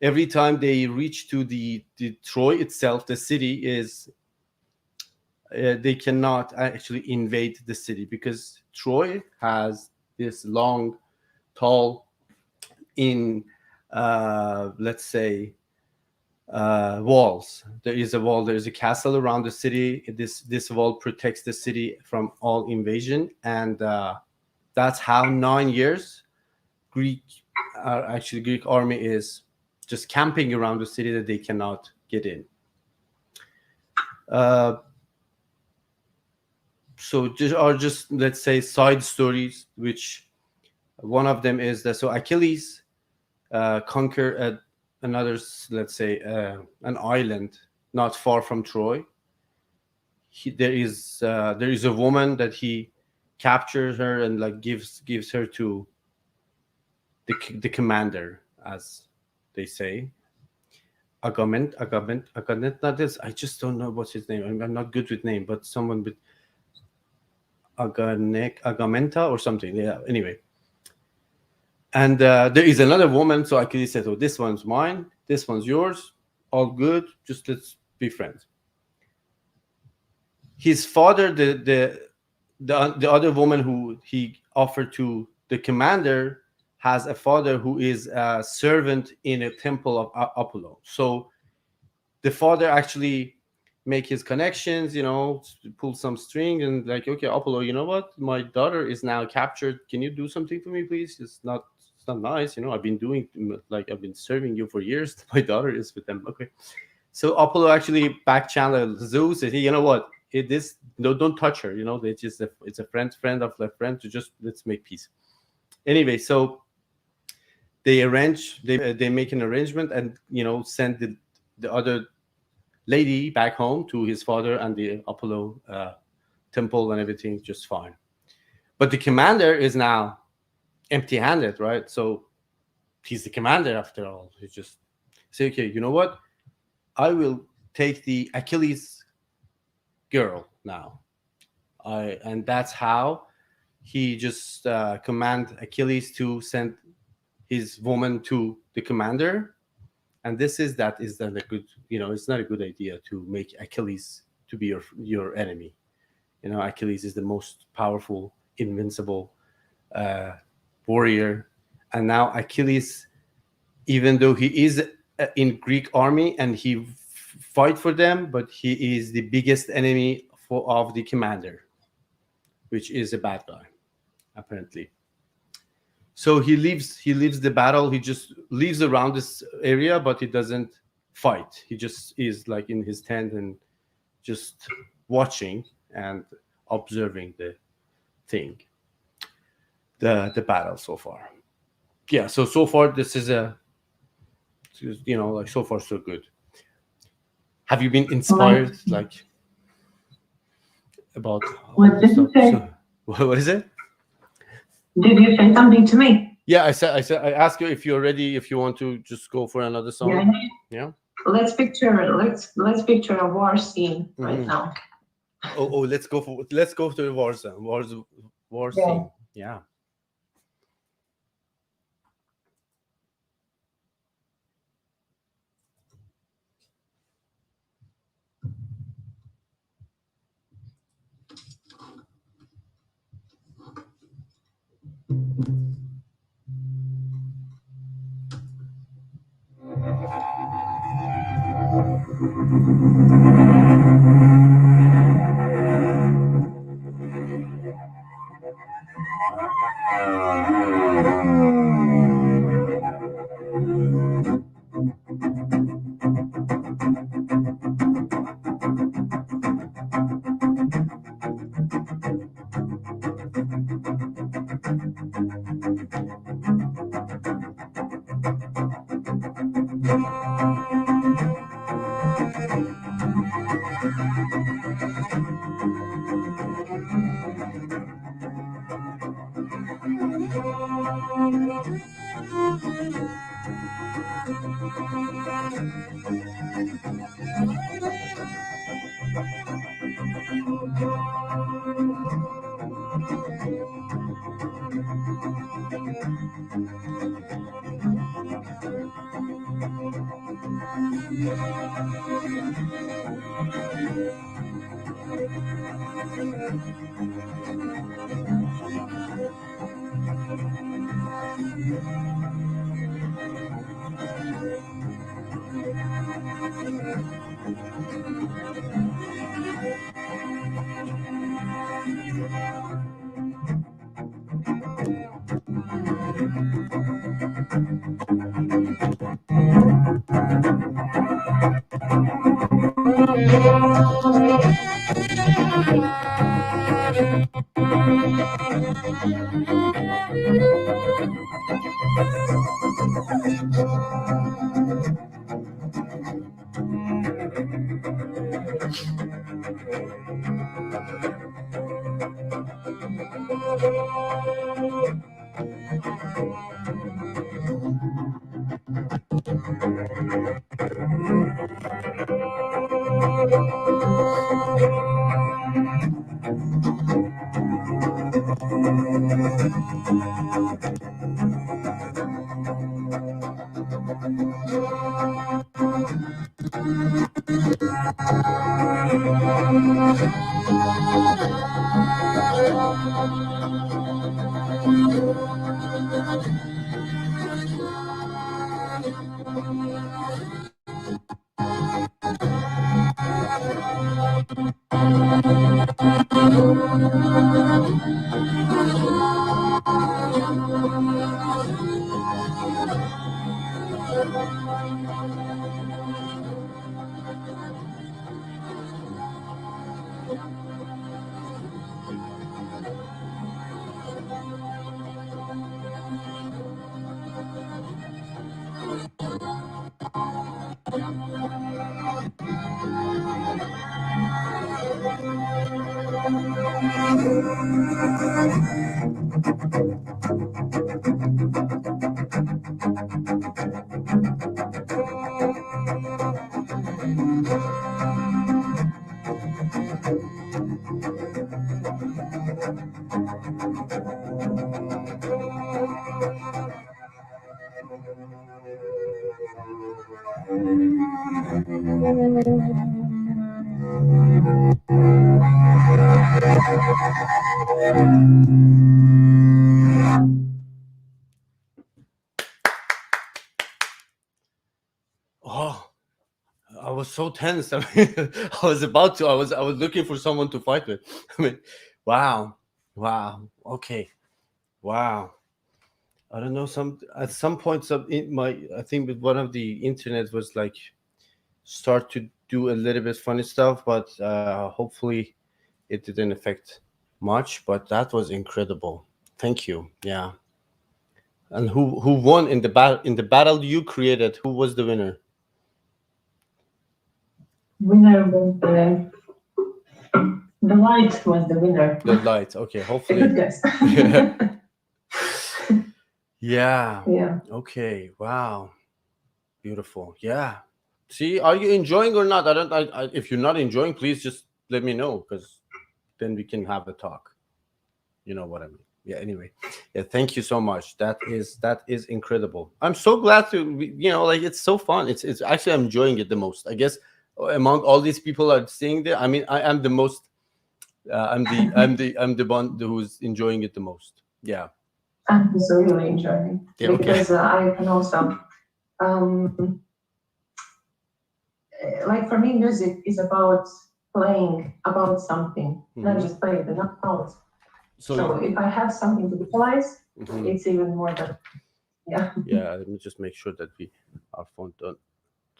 A: every time they reach to the Troy itself, the city is they cannot actually invade the city, because Troy has this long, tall, in let's say walls. There is a wall. There is a castle around the city. This wall protects the city from all invasion, and that's how 9 years Greek Greek army is just camping around the city that they cannot get in. Uh, so just are just, let's say, side stories. Which one of them is that so Achilles conquer another, let's say, an island not far from Troy. There is a woman that he captures her and like gives her to the commander, as they say. Agament. Not this. I just don't know what's his name. I'm not good with name, but someone with Agamenta or something. Yeah. Anyway, and there is another woman. So Achilles said, "Oh, this one's mine. This one's yours. All good. Just let's be friends." His father, the other woman who he offered to the commander, has a father who is a servant in a temple of Apollo. So the father actually make his connections, pull some string, and like, okay, Apollo, you know what? My daughter is now captured. Can you do something for me, please? It's not nice, I've been doing, like, I've been serving you for years. My daughter is with them. Okay. So Apollo actually back channeled Zeus, and he, you know what? No, don't touch her. It's a friend of a friend, to just let's make peace. Anyway, so they make an arrangement, and send the other lady back home to his father and the Apollo temple, and everything just fine. But the commander is now empty-handed, right? So he's the commander after all. He just say, okay, you know what? I will take the Achilles girl now. And that's how he just command Achilles to send his woman to the commander. And that is then a good, it's not a good idea to make Achilles to be your enemy. Achilles is the most powerful, invincible uh, warrior. And now Achilles, even though he is in Greek army and he fight for them, but he is the biggest enemy of the commander, which is a bad guy, apparently. So he leaves the battle. He just leaves around this area, but he doesn't fight. He just is like in his tent and just watching and observing the thing, the battle so far. Yeah. So far this is like so far so good. Have you been inspired like about all
B: What
A: this
B: did you
A: stuff?
B: say?
A: What is it?
B: Did you say something to me?
A: Yeah, I asked you if you're ready, if you want to just go for another song.
B: Yeah.
A: Yeah.
B: Let's picture a war scene right now.
A: Oh, let's go to the war zone. War
B: Yeah.
A: scene. Yeah. Oh, I was so tense. I mean, I was about to. I was looking for someone to fight with. I mean, wow, wow. Okay, wow. I don't know. Some at some point, some in my I think with one of the internet was like start to do a little bit funny stuff, but hopefully it didn't affect much. But that was incredible. Thank you. Yeah. And who won in the battle you created? Who was the winner?
B: Winner was the light was the winner.
A: The light. Okay.
B: A good
A: Hopefully.
B: guess.
A: Yeah. Yeah.
B: Yeah.
A: Okay. Wow. Beautiful. Yeah. See, are you enjoying or not? I don't. If you're not enjoying, please just let me know because then we can have a talk. You know what I mean? Yeah. Anyway. Yeah. Thank you so much. That is incredible. I'm so glad to. Like it's so fun. It's actually I'm enjoying it the most. I guess among all these people are seeing there. I mean, I am the most. I'm the one who's enjoying it the most. Yeah.
B: I'm also really enjoying
A: Yeah.
B: it
A: Okay.
B: because I can also, like for me, music is about playing about something, not
A: Hmm.
B: just playing the notes.
A: So.
B: So if I have something to visualize,
A: Mhm.
B: it's even more than, yeah.
A: Yeah, let me just make sure that we our phone don't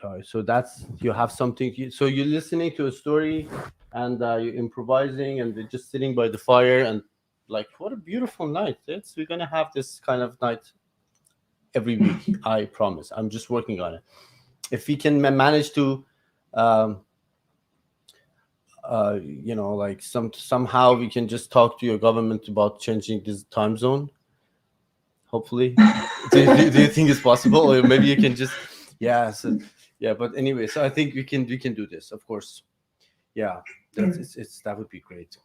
A: die. So that's you have something. So you're listening to a story, and you're improvising, and they're just sitting by the fire, and like what a beautiful night. We're gonna have this kind of night every week. I promise. I'm just working on it. If we can manage to, um, like somehow we can just talk to your government about changing this time zone. Hopefully, do you think it's possible, or maybe you can just yeah. So yeah, but anyway, so I think we can do this, of course. Yeah, it's that would be great.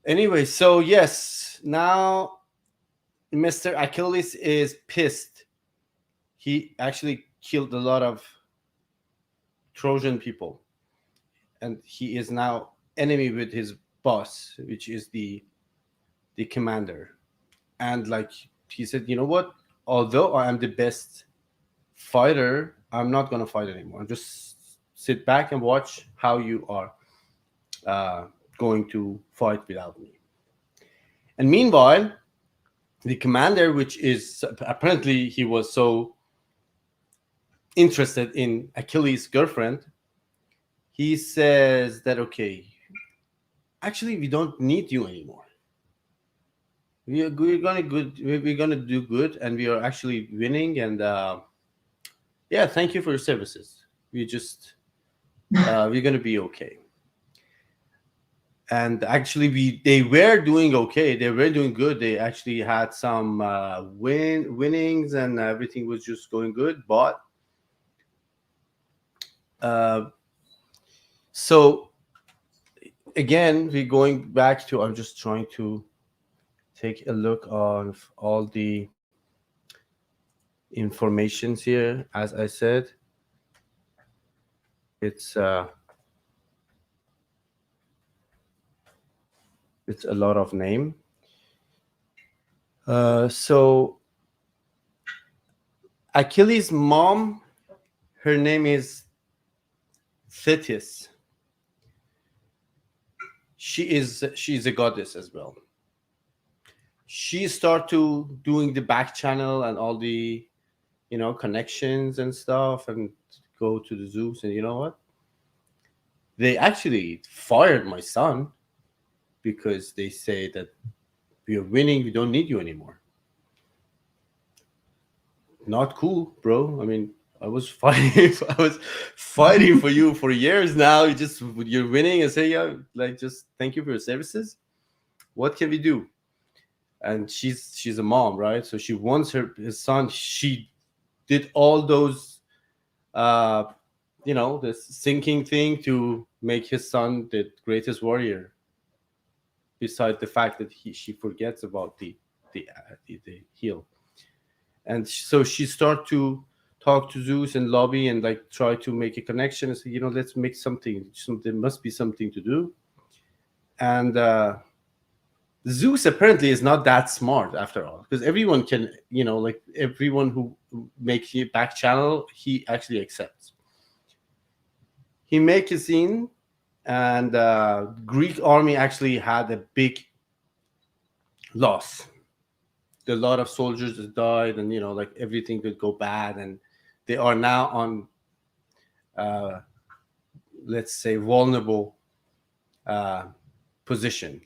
A: Anyway, so yes, now Mr. Achilles is pissed. He actually killed a lot of Trojan people, and he is now enemy with his boss, which is the commander. And like he said, you know what? Although I am the best fighter, I'm not gonna fight anymore. Just sit back and watch how you are uh, going to fight without me. And meanwhile, the commander, which is apparently he was so interested in Achilles' girlfriend, he says that okay, actually we don't need you anymore. We're gonna do good, and we are actually winning. And yeah, thank you for your services. We're gonna be okay. And actually they were doing okay, they were doing good, they actually had some winnings, and everything was just going good, but uh, so again we're going back to, I'm just trying to take a look on all the informations here. As I said, it's it's a lot of name. So Achilles' mom, her name is Thetis. She's a goddess as well. She start to doing the back channel and all the connections and stuff, and go to the Zeus. And you know what, they actually fired my son because they say that we are winning, we don't need you anymore. Not cool, bro. I mean, I was fighting I was fighting for you for years now. You're winning and say, yeah, like, just thank you for your services. What can we do? And she's a mom, right? So she wants his son. She did all those, uh, this thinking thing to make his son the greatest warrior. Besides the fact that she forgets about the heel, and so she start to talk to Zeus and lobby and like try to make a connection and say, let's make something. There must be something to do. And Zeus apparently is not that smart after all, because everyone can, like everyone who makes a back channel, he actually accepts. He make a scene, and Greek army actually had a big loss. A lot of soldiers that died, and like everything could go bad, and they are now on, uh, let's say, vulnerable uh, position.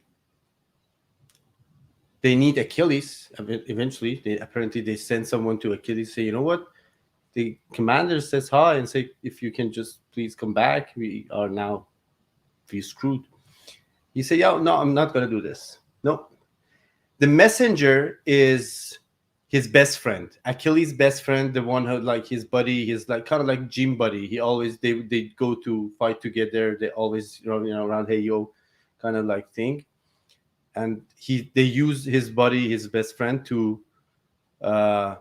A: They need Achilles. Eventually, they send someone to Achilles, say, you know what, the commander says hi and say, if you can just please come back, we screwed. He say, yeah, no, I'm not gonna do this. No, the messenger is his best friend, Achilles' best friend, the one who like his buddy, his like kind of like gym buddy. He always they go to fight together. They always around, hey yo, kind of like thing. And they use his buddy, his best friend, to uh,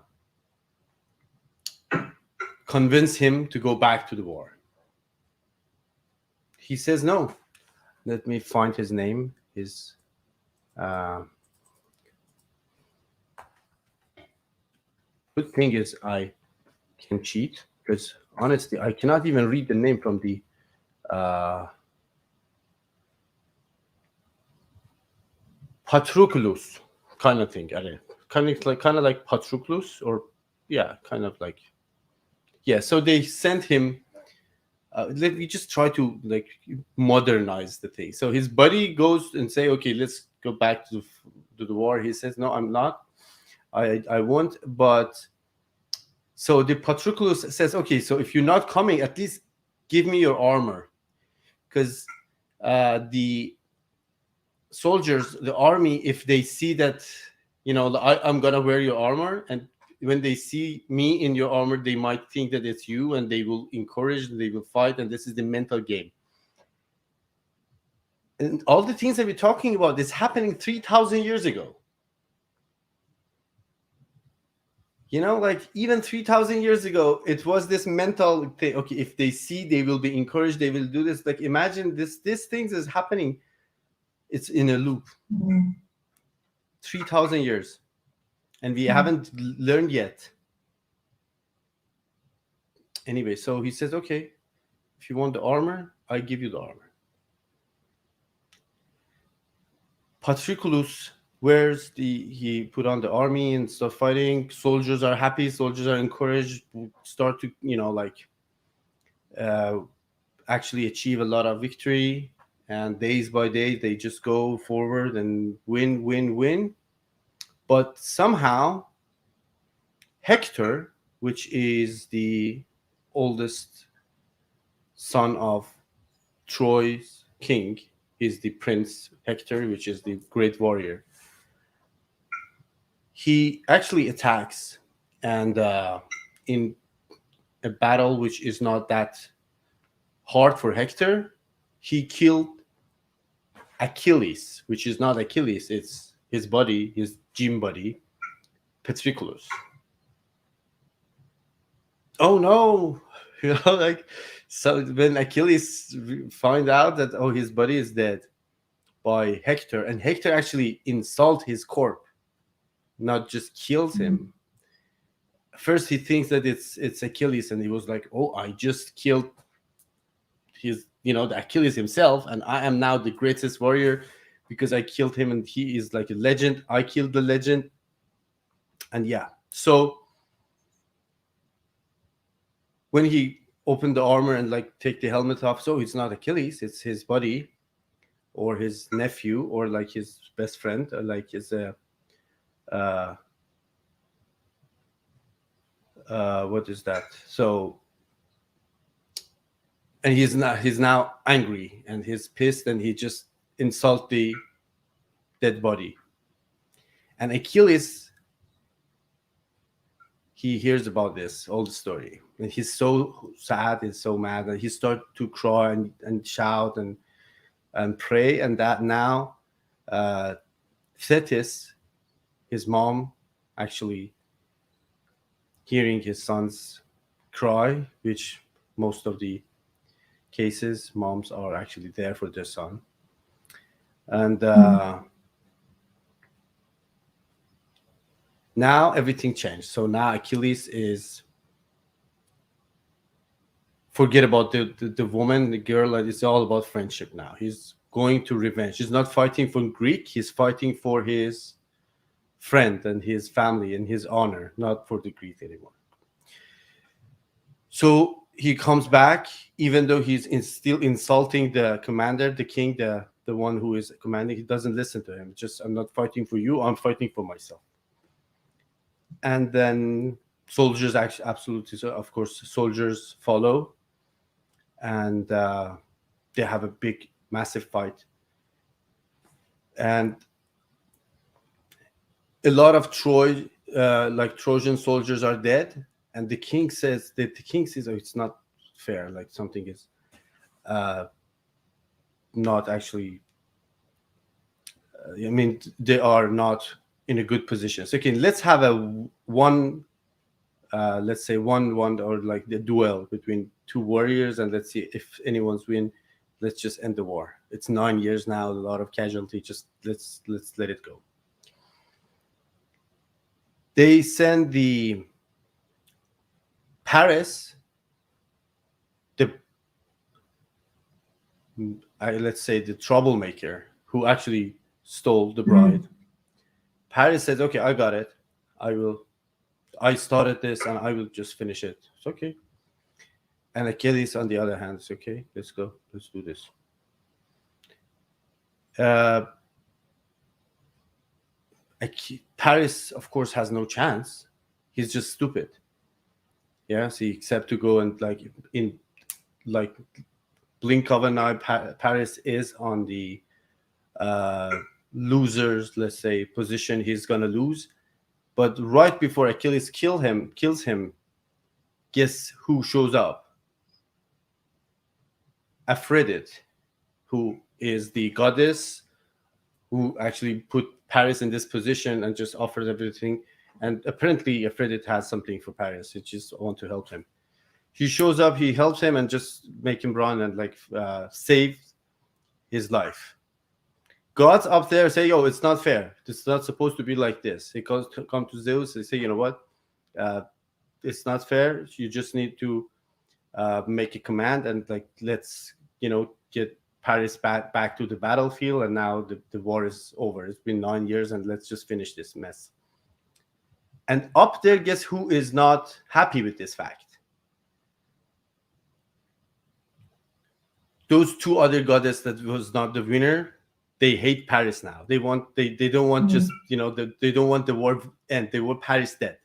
A: convince him to go back to the war. He says no. Let me find his name. His good thing is I can cheat, because honestly I cannot even read the name from the Patroclus kind of thing. Kind of like Patroclus, or yeah, kind of like, yeah. So they sent him. Let me just try to like modernize the thing. So his buddy goes and say, okay, let's go back to the war. He says, no, I'm not. I won't. But so the Patroclus says, okay, so if you're not coming, at least give me your armor, because the soldiers, the army, if they see that, I'm gonna wear your armor, and when they see me in your armor, they might think that it's you, and they will encourage, they will fight, and this is the mental game. And all the things that we're talking about is happening 3,000 years ago. Like even 3,000 years ago, it was this mental thing. Okay, if they see, they will be encouraged, they will do this. Like imagine this things is happening. It's in a loop. 3,000 years, and we haven't learned yet. Anyway, so he says, okay, if you want the armor, I give you the armor. Patroclus he put on the army and start fighting. Soldiers are happy, soldiers are encouraged, start to actually achieve a lot of victory, and days by day they just go forward and win. But somehow Hector, which is the oldest son of Troy's king, is the prince Hector, which is the great warrior. He actually attacks, and in a battle which is not that hard for Hector, he killed Achilles, which is not Achilles, it's his buddy, his gym buddy, Patroclus. Oh no, like, so when Achilles find out that, oh, his buddy is dead by Hector, and Hector actually insult his corpse, not just kills him. First he thinks that it's Achilles, and he was like, oh, I just killed his, the Achilles himself, and I am now the greatest warrior because I killed him, and he is like a legend. I killed the legend. And yeah, so when he opened the armor and like take the helmet off, so it's not Achilles, it's his buddy or his nephew or like his best friend, or like his what is that? So, and he's now angry and he's pissed, and he just insult the dead body. And Achilles, he hears about this old story, and he's so sad and so mad, and he starts to cry and shout and pray. And that now, uh, Thetis, his mom, actually hearing his son's cry, which most of the cases, moms are actually there for their son. And now everything changed. So now Achilles is forget about the woman, the girl. Like, it's all about friendship now. He's going to revenge. He's not fighting for Greek. He's fighting for his friend and his family and his honor, not for the Greek anymore. So he comes back, even though he's still insulting the commander, the king, the one who is commanding. He doesn't listen to him. Just, I'm not fighting for you. I'm fighting for myself. And then soldiers actually, absolutely, so of course, soldiers follow, and they have a big, massive fight. And a lot of like Trojan soldiers are dead. And the king says, oh, it's not fair. Like, something is not actually. I mean, they are not in a good position. So, okay, let's have let's say one or like the duel between two warriors, and let's see if anyone's win. Let's just end the war. It's 9 years now, a lot of casualty. Just let's let it go. They send the Paris, let's say the troublemaker who actually stole the bride. Paris says, okay, I got it. I started this and I will just finish it. It's okay. And Achilles, on the other hand, is okay. Let's go. Let's do this. Paris, of course, has no chance. He's just stupid. Yeah, so except to go and in blink of an eye, Paris is on the losers, let's say, position. He's gonna lose. But right before Achilles kills him, guess who shows up? Aphrodite, who is the goddess who actually put Paris in this position and just offered everything. And apparently Aphrodite has something for Paris. He just want to help him. He shows up, he helps him and just make him run and save his life. Gods up there say, yo, it's not fair. It's not supposed to be like this. He come to Zeus and say, you know what? It's not fair. You just need to make a command and let's get Paris back to the battlefield. And now the war is over. It's been 9 years and let's just finish this mess. And up there, guess who is not happy with this fact? Those two other goddesses that was not the winner, they hate Paris now. They don't want just they don't want the war end. They want Paris dead.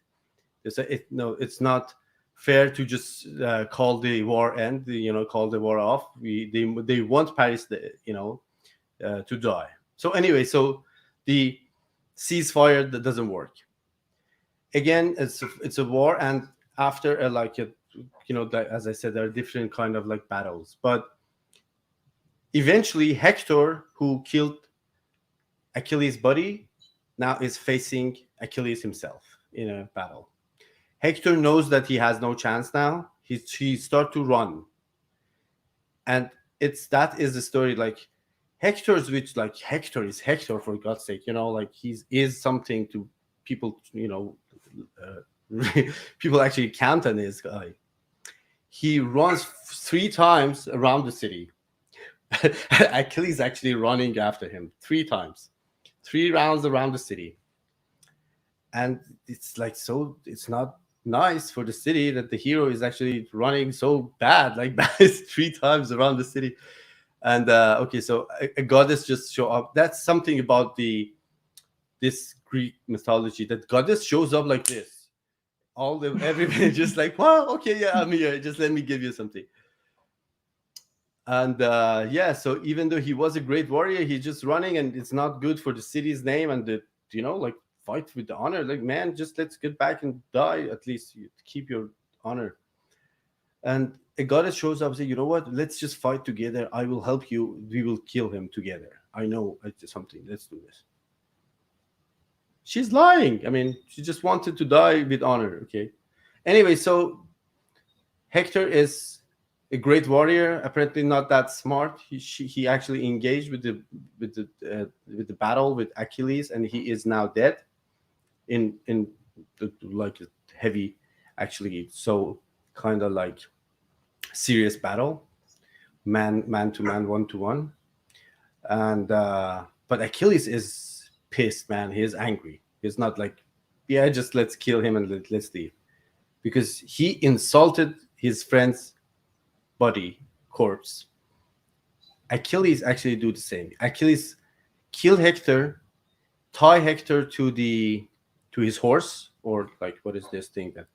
A: They say it's not fair to just call the war end. Call the war off. They want Paris to die. So anyway, so the ceasefire that doesn't work. Again, it's a war, and after as I said, there are different kind of battles, but eventually Hector, who killed Achilles' body, now is facing Achilles himself in a battle. Hector knows that he has no chance now. He start to run, and that is the story. Hector's, which Hector is Hector, for God's sake, he is something to people. People actually count on this guy. He runs 3 times around the city. Achilles actually running after him 3 times, 3 rounds around the city. And it's it's not nice for the city that the hero is actually running so bad, 3 times around the city. And okay, so a goddess just show up. That's something about this Greek mythology, that goddess shows up like this. Everybody just wow, okay, yeah, I'm here. Just let me give you something. And yeah, so even though he was a great warrior, he's just running, and it's not good for the city's name and the, like, fight with the honor. Like, man, just let's get back and die. At least you keep your honor. And a goddess shows up and say, you know what? Let's just fight together. I will help you. We will kill him together. I know it's something. Let's do this. She's lying. I mean, she just wanted to die with honor. Okay. Anyway, so Hector is a great warrior. Apparently, not that smart. He actually engaged with the battle with Achilles, and he is now dead in like a heavy, actually, so kind of like serious battle, man to man, 1-to-1. And but Achilles is pissed, man. He is angry. He's not like, yeah, just let's kill him and let's leave, because he insulted his friend's body, corpse. Achilles actually do the same. Achilles kill Hector, tie Hector to his horse, or like, what is this thing that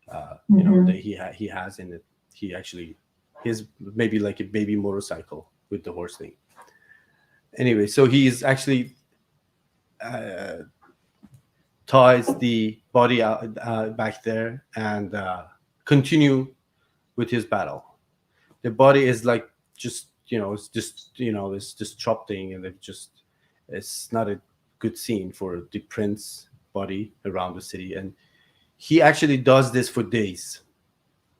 A: that he has in it? He actually, his, maybe like a baby motorcycle with the horse thing. Anyway, so he's actually ties the body out, back there, and continue with his battle. The body is like, just, it's just, it's just chopped thing, and it just, it's not a good scene for the prince body around the city. And he actually does this for days,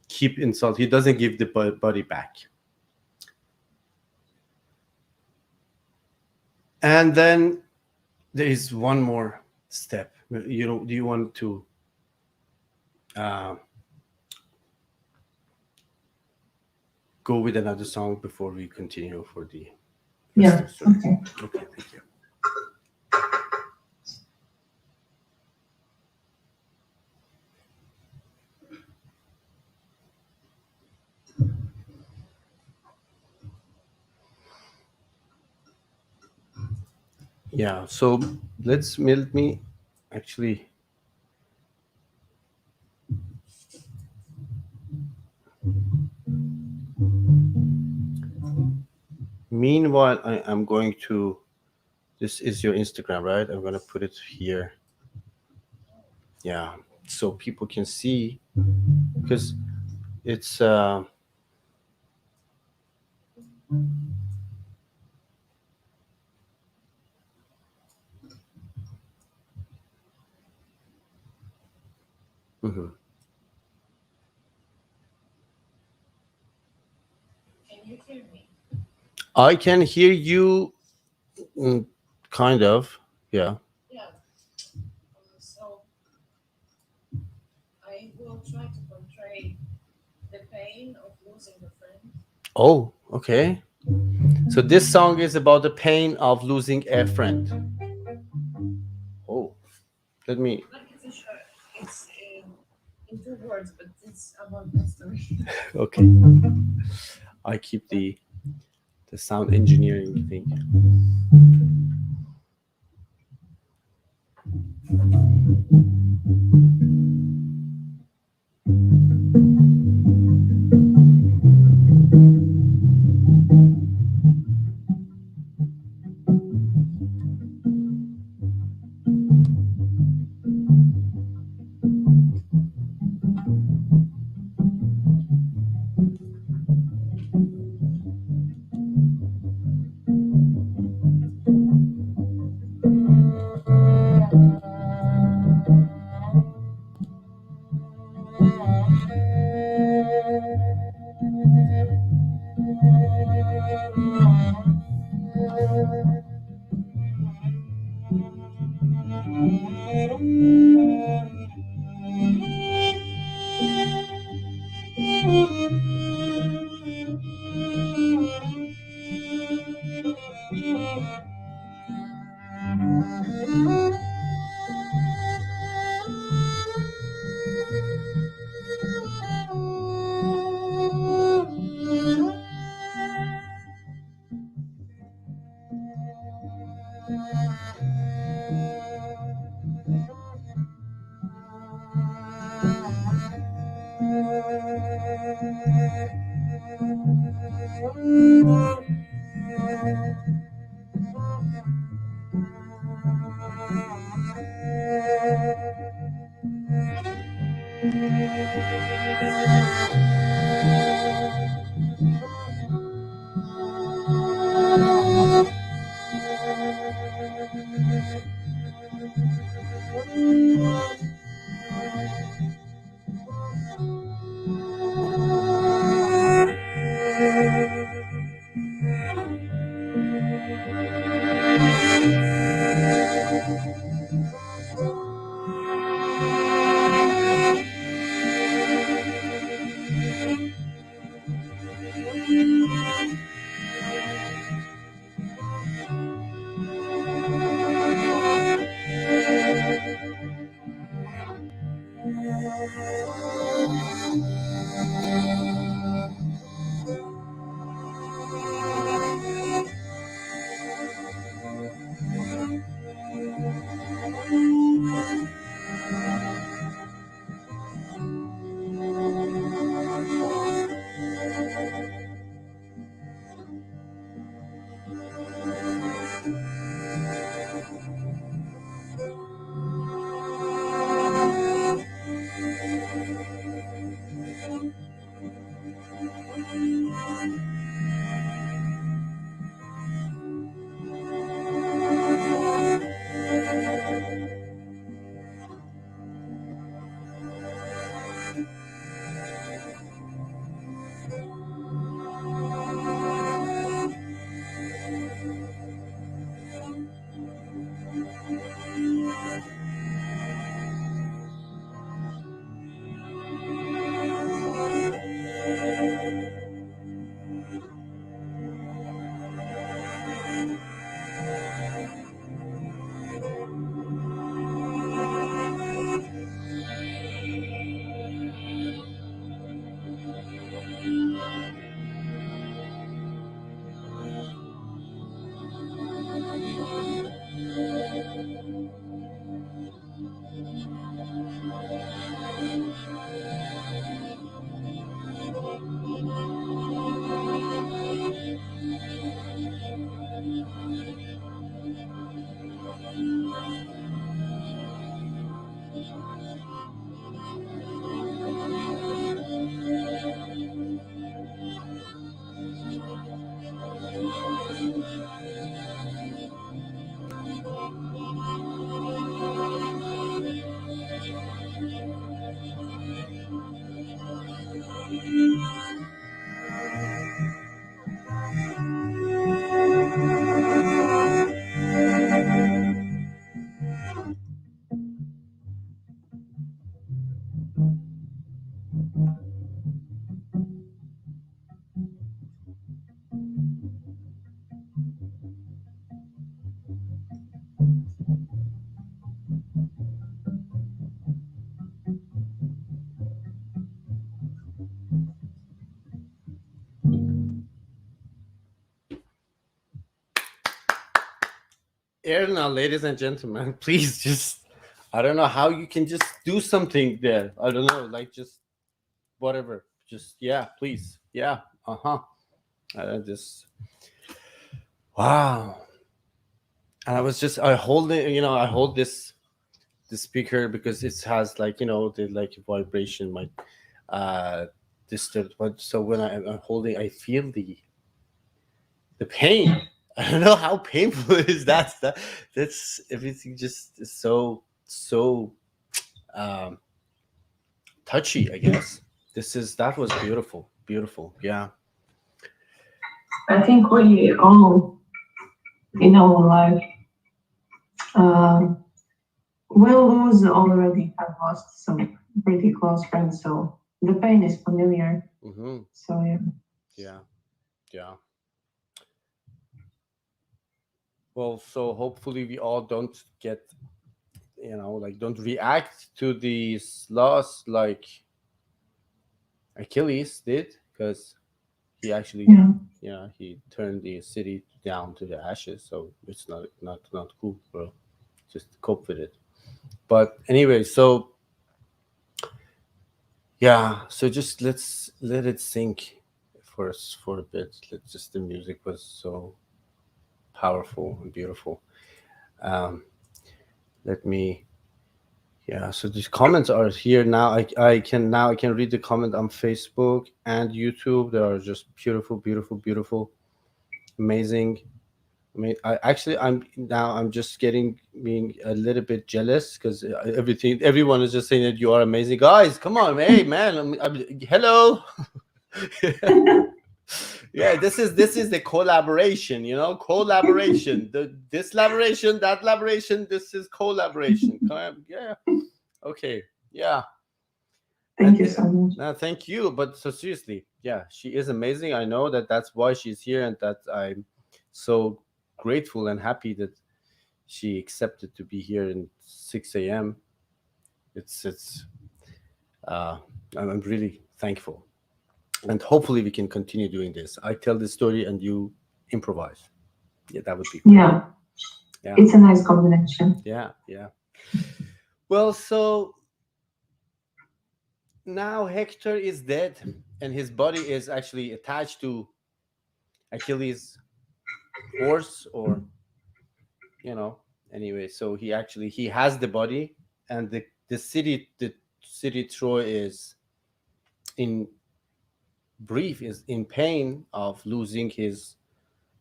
A: keep insult. He doesn't give the body back. And then there is one more step. Do you want to uh, go with another song before we continue for the rest
B: Yeah.
A: of the story?
B: Okay.
A: Okay, thank you. Yeah, so let me actually. Meanwhile, I am going to. This is your Instagram, right? I'm gonna put it here. Yeah, so people can see, because it's. Mhm.
B: Can you hear me?
A: I can hear you, kind of. Yeah.
B: Yeah. So I will try to portray the pain of losing a friend.
A: Oh, okay. So this song is about the pain of losing a friend. Oh, let me.
B: Like it's a short, it's in 2 words, but it's about my story.
A: Okay, I keep the sound engineering thing. Erna, ladies and gentlemen, please just, I don't know how you can just do something there. I don't know, like just whatever. Just, yeah, please. Yeah. Uh huh. Just, wow. And I was just, I hold it, I hold the speaker because it has like, the like vibration might disturb. But so when I'm holding, I feel the pain. I don't know how painful it is. That's everything just is so um, touchy. I guess that was beautiful, beautiful. Yeah.
B: I think we all in our life uh, will lose already have lost some pretty close friends, so the pain is familiar.
A: Hmm.
B: So yeah.
A: Yeah. Yeah. Well, so hopefully we all don't get, like don't react to these loss like Achilles did, because he actually,
B: Yeah.
A: he turned the city down to the ashes. So it's not cool, bro. Just cope with it. But anyway, so yeah, so just let's let it sink for us for a bit. Let's just the music was so powerful and beautiful. Um, let me Yeah, so these comments are here now. I can read the comment on Facebook and YouTube. They are just beautiful, beautiful, beautiful, amazing. I mean, I'm just getting being a little bit jealous because everyone is just saying that you are amazing, guys. Come on, hey man, hello. Yeah, this is the collaboration, collaboration. This collaboration, that collaboration. This is collaboration. Yeah, okay, yeah.
B: Thank you so much.
A: No, thank you. But so seriously, yeah, she is amazing. I know that that's why she's here, and that I'm so grateful and happy that she accepted to be here in 6 a.m. It's uh, I'm really thankful, and hopefully we can continue doing this. I tell the story and you improvise. Yeah, that would be great.
B: Yeah,
A: Yeah,
B: it's a nice combination.
A: yeah, yeah. Well, so now Hector is dead, and his body is actually attached to Achilles' horse, or anyway. So he has the body, and the city Troy is in brief is in pain of losing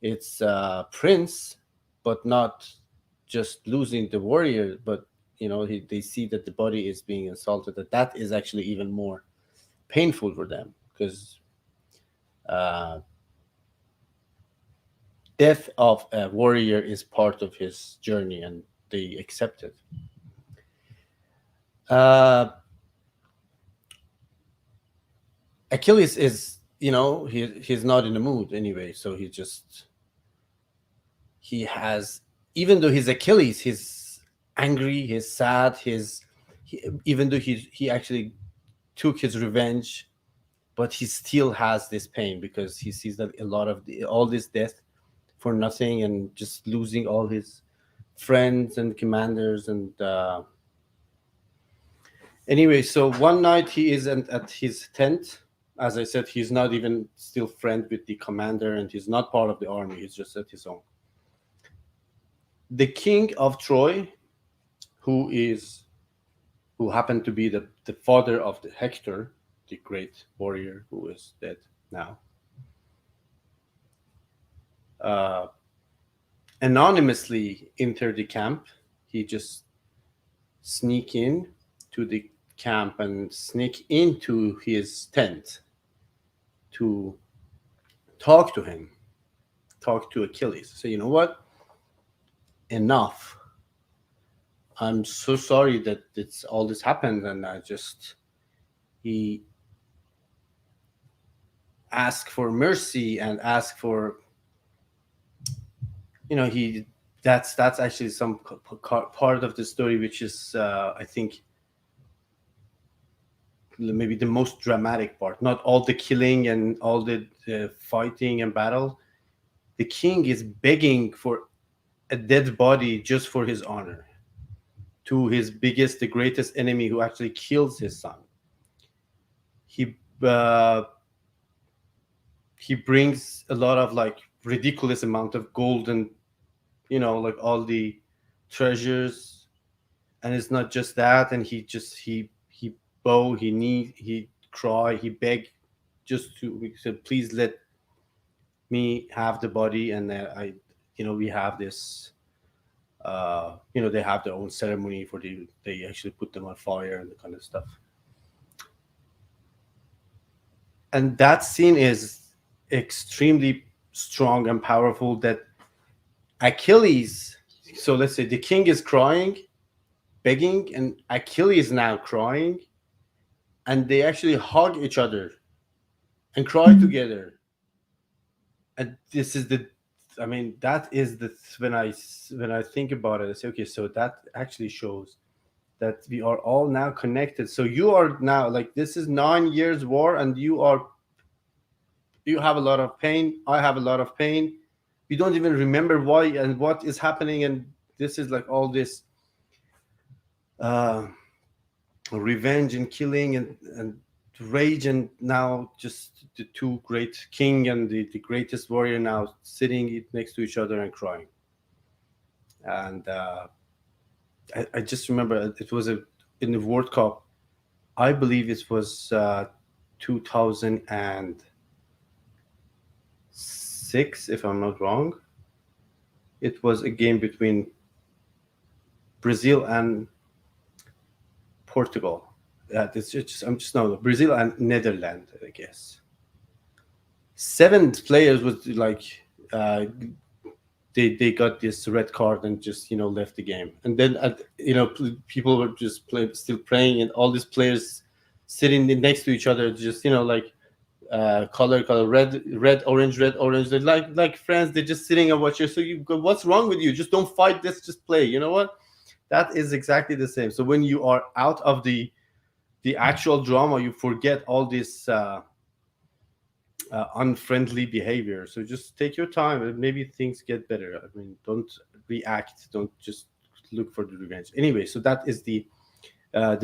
A: its prince, but not just losing the warrior, but they see that the body is being insulted, that is actually even more painful for them, because uh, death of a warrior is part of his journey, and they accept it. uh, Achilles is, he's not in the mood anyway, so he has, even though he's Achilles, he's angry, he's sad, even though he actually took his revenge, but he still has this pain because he sees that a lot of all this death for nothing, and just losing all his friends and commanders. And anyway, so one night he is at his tent. As I said, he's not even still friend with the commander, and he's not part of the army. He's just at his own. The king of Troy, who is who happened to be the father of the Hector, the great warrior who is dead now, uh, anonymously entered the camp. He just sneak in to the camp and sneak into his tent to talk to him, talk to Achilles. So you know what? Enough. I'm so sorry that it's all this happened, and he asked for mercy and asked for, he that's actually some part of the story, which is, I think, maybe the most dramatic part. Not all the killing and all the fighting and battle. The king is begging for a dead body just for his honor, to his biggest, the greatest enemy, who actually kills his son. He uh, he brings a lot of, like, ridiculous amount of gold, and like all the treasures. And it's not just that, and he bow, he knee, he cry, he beg, just to he said, please let me have the body. And we have this, they have their own ceremony for they actually put them on fire and the kind of stuff. And that scene is extremely strong and powerful, that Achilles, so let's say the king is crying, begging, and Achilles now crying, and they actually hug each other and cry together. And this is the I mean, that is the when I think about it, I say, okay, so that actually shows that we are all now connected. So you are now, like, this is 9 years war, and you have a lot of pain, I have a lot of pain. We don't even remember why and what is happening, and this is like all this uh revenge and killing and rage. And now just the two great king and the greatest warrior now sitting next to each other and crying. And I just remember it was in the World Cup. I believe it was 2006, if I'm not wrong. It was a game between Brazil and Portugal. I'm just no Brazil and Netherlands, I guess. Seven players was like uh, they got this red card and just left the game. And then people were just still playing, and all these players sitting next to each other, just like color red orange. They're like friends. They're just sitting and watching. So you go, what's wrong with you? Just don't fight. Let's just play. You know what? That is exactly the same. So when you are out of the actual drama, you forget all this unfriendly behavior. So just take your time, and maybe things get better. I mean, don't react. Don't just look for the revenge. Anyway, so that is the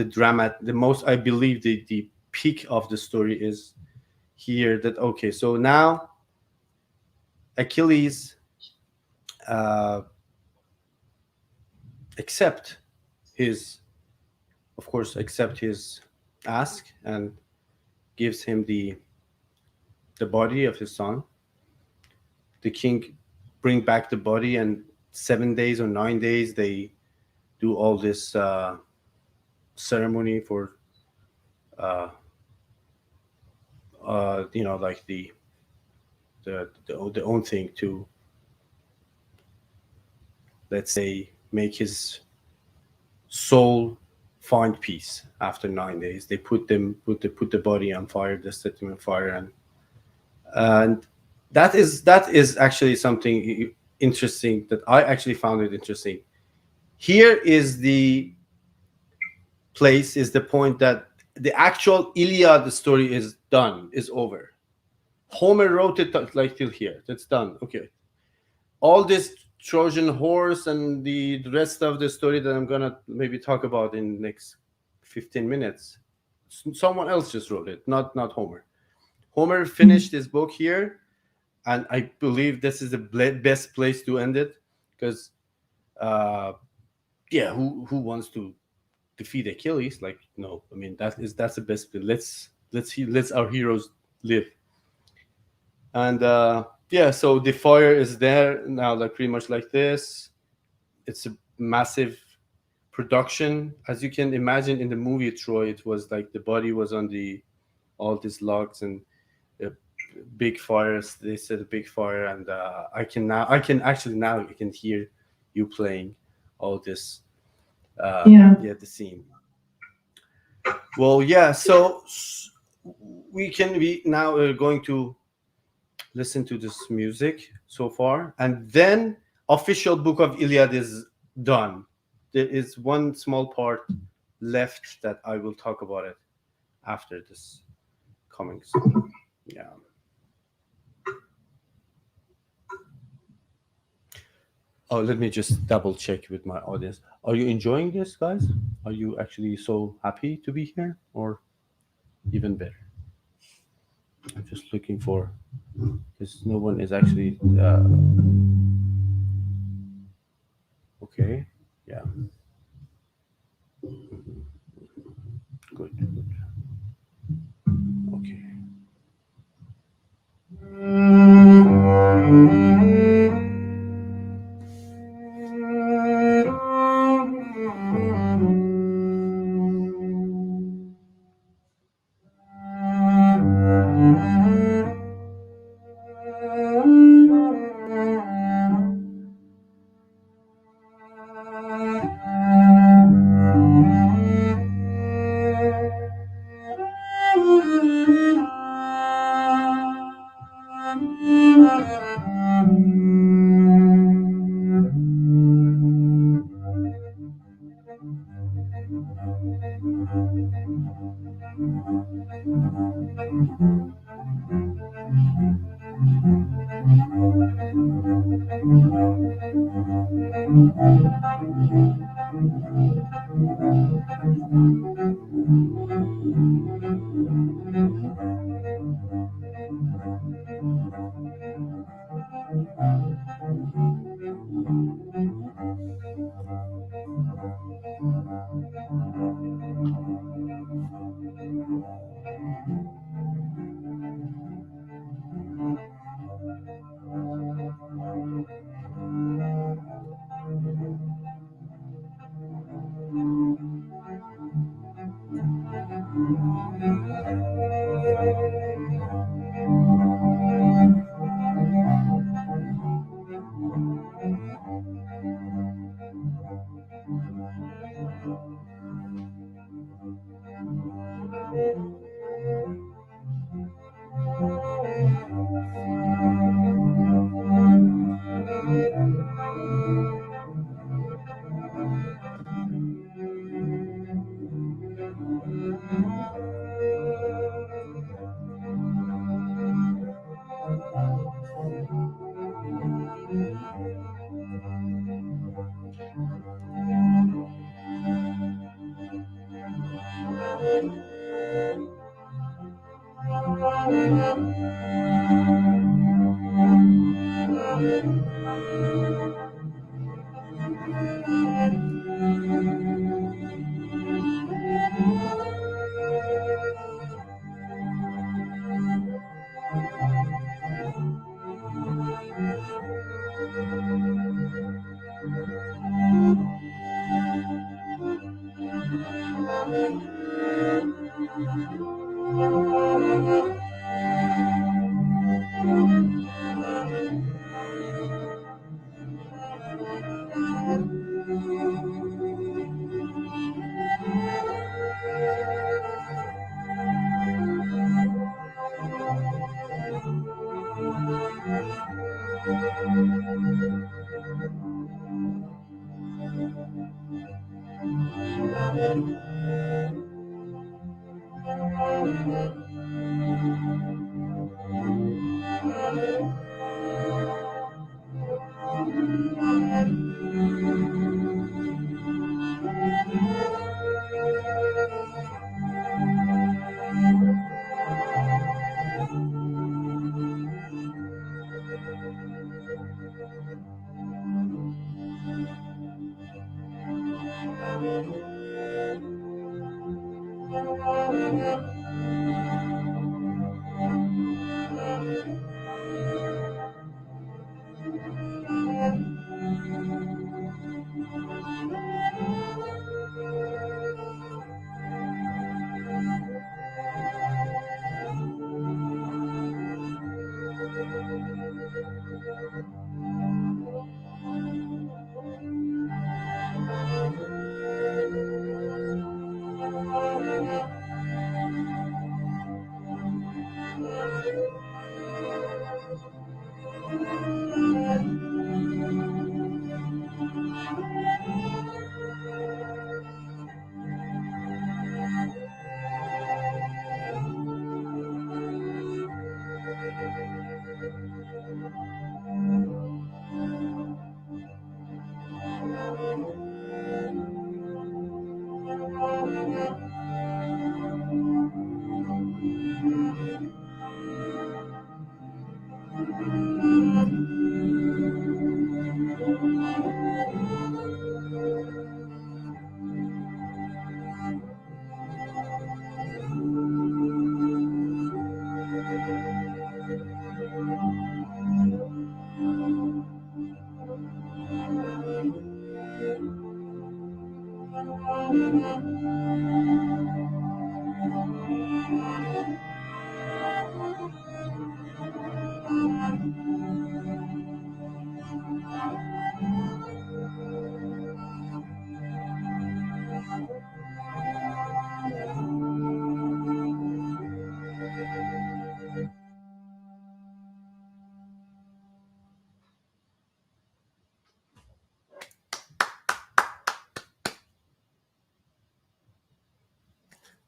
A: drama. The most, I believe, the peak of the story is here. That okay. So now Achilles uh, accept his, of course, accept his ask and gives him the body of his son. The king bring back the body, and 7 days or 9 days they do all this ceremony for uh, like the own thing to, let's say, make his soul find peace. After 9 days, they put the body on fire, they set him on fire, and that is actually something interesting that I actually found it interesting. Here is the place, is the point that the actual Iliad story is done, is over. Homer wrote it like till here. That's done. Okay. All this Trojan horse and the rest of the story that I'm gonna maybe talk about in next 15 minutes, someone else just wrote it, not Homer. Homer finished his book here, and I believe this is the best place to end it, because uh, yeah, who wants to defeat Achilles? Like, no, I mean that's the best. Let's our heroes live. And yeah, so the fire is there now, like pretty much like this. It's a massive production, as you can imagine. In the movie Troy, it was like the body was on the all these logs, and uh, big fires. They said a big fire, and I can actually now I can hear you playing all this.
B: Yeah.
A: Yeah, the scene. Well, yeah. So we now are going to listen to this music so far, and then official book of Iliad is done. There is one small part left that I will talk about it after this coming song. Yeah. Oh, let me just double check with my audience. Are you enjoying this, guys? Are you actually so happy to be here, or even better? I'm just looking for, because no one is actually okay. Yeah, good, good. Okay.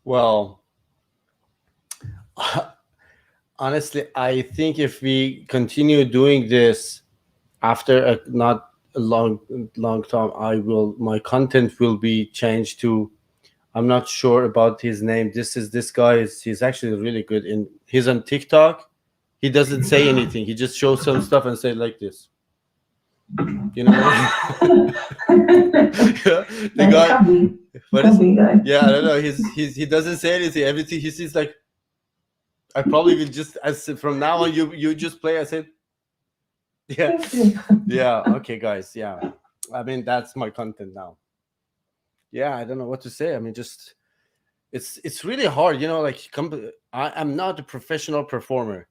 A: Well, honestly, I think if we continue doing this after a not a long time, I will my content will be changed to. I'm not sure about his name. This guy is he's actually really good in he's on TikTok. He doesn't say anything. He just shows some stuff and say like this. You know what I mean? Yeah, the
B: Like
A: guy
B: Cubby.
A: But it's,
B: Cool guy.
A: yeah, I don't know. He doesn't say anything. Everything he sees like, I probably will just, as from now on, you just play. I said, yeah,
B: Thank you.
A: yeah. Okay, guys. Yeah, I mean that's my content now. Yeah, I don't know what to say. I mean, just it's really hard, like I'm not a professional performer.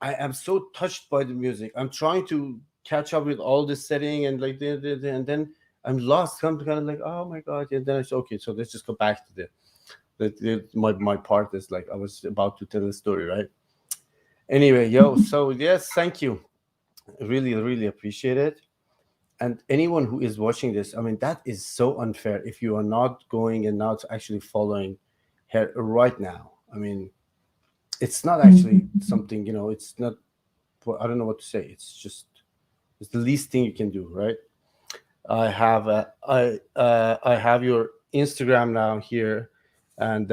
A: I am so touched by the music. I'm trying to catch up with all the setting and like and then I'm lost. I'm kind of like, oh my god. And then I said, okay, so let's just go back to my part is like I was about to tell a story, right? Anyway, yo, so yes, thank you. Really, really appreciate it. And anyone who is watching this, I mean, that is so unfair if you are not going and not actually following her right now. I mean, it's not actually
B: Mhm.
A: something, it's not, well, I don't know what to say. It's just, it's the least thing you can do, right? I have your Instagram now here, and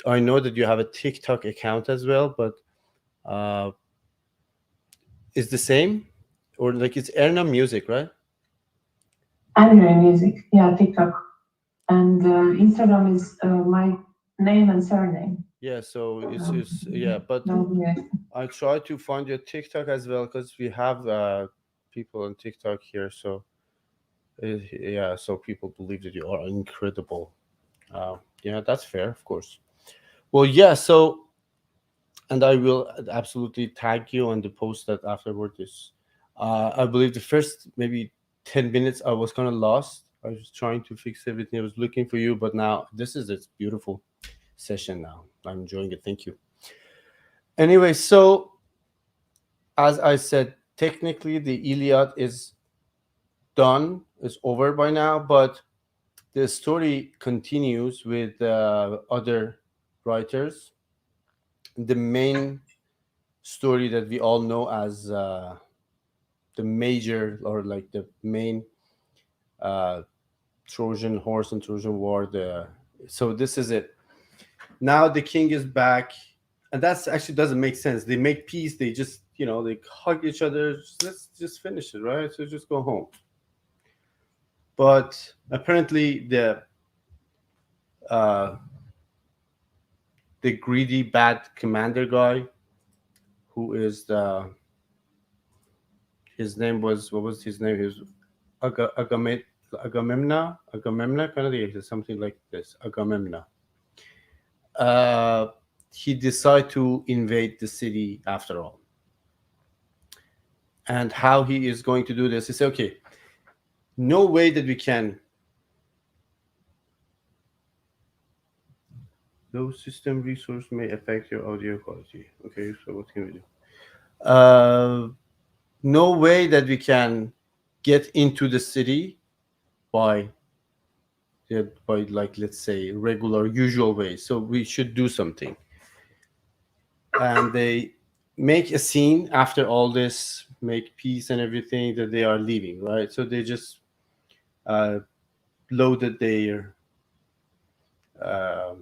A: I know that you have a TikTok account as well, but uh, is the same, or like it's Erna Music, right?
B: Anime music, yeah, TikTok. And Instagram is my name and surname.
A: Yeah, so
B: Um,
A: it's yeah, but
B: yeah.
A: I try to find your TikTok as well because we have people on TikTok here, so yeah, so people believe that you are incredible. Yeah, that's fair, of course. Well, yeah, so, and I will absolutely tag you on the post that afterward is. I believe the first maybe 10 minutes I was kind of lost. I was trying to fix everything. I was looking for you, but now this is a beautiful session. Now I'm enjoying it. Thank you. Anyway, so as I said, technically the Iliad is done. It's over by now, but the story continues with other writers. The main story that we all know as the major, or like the main uh, Trojan horse and Trojan war. So this is it. Now the king is back, and that's actually doesn't make sense. They make peace. They just they hug each other. Let's just finish it, right? So just go home. But apparently uh, the greedy bad commander guy, who is the his name was, what was his name? He was Agamemna, kind of something like this. Agamemna. Uh, he decided to invade the city after all. And how he is going to do this? He said, okay, no way that we can. Low system resource may affect your audio quality. Okay, so what can we do? No way that we can get into the city by by, like, let's say regular usual ways. So we should do something. And they make a scene after all this, make peace and everything, that they are leaving, right? So they just uh, loaded their uh,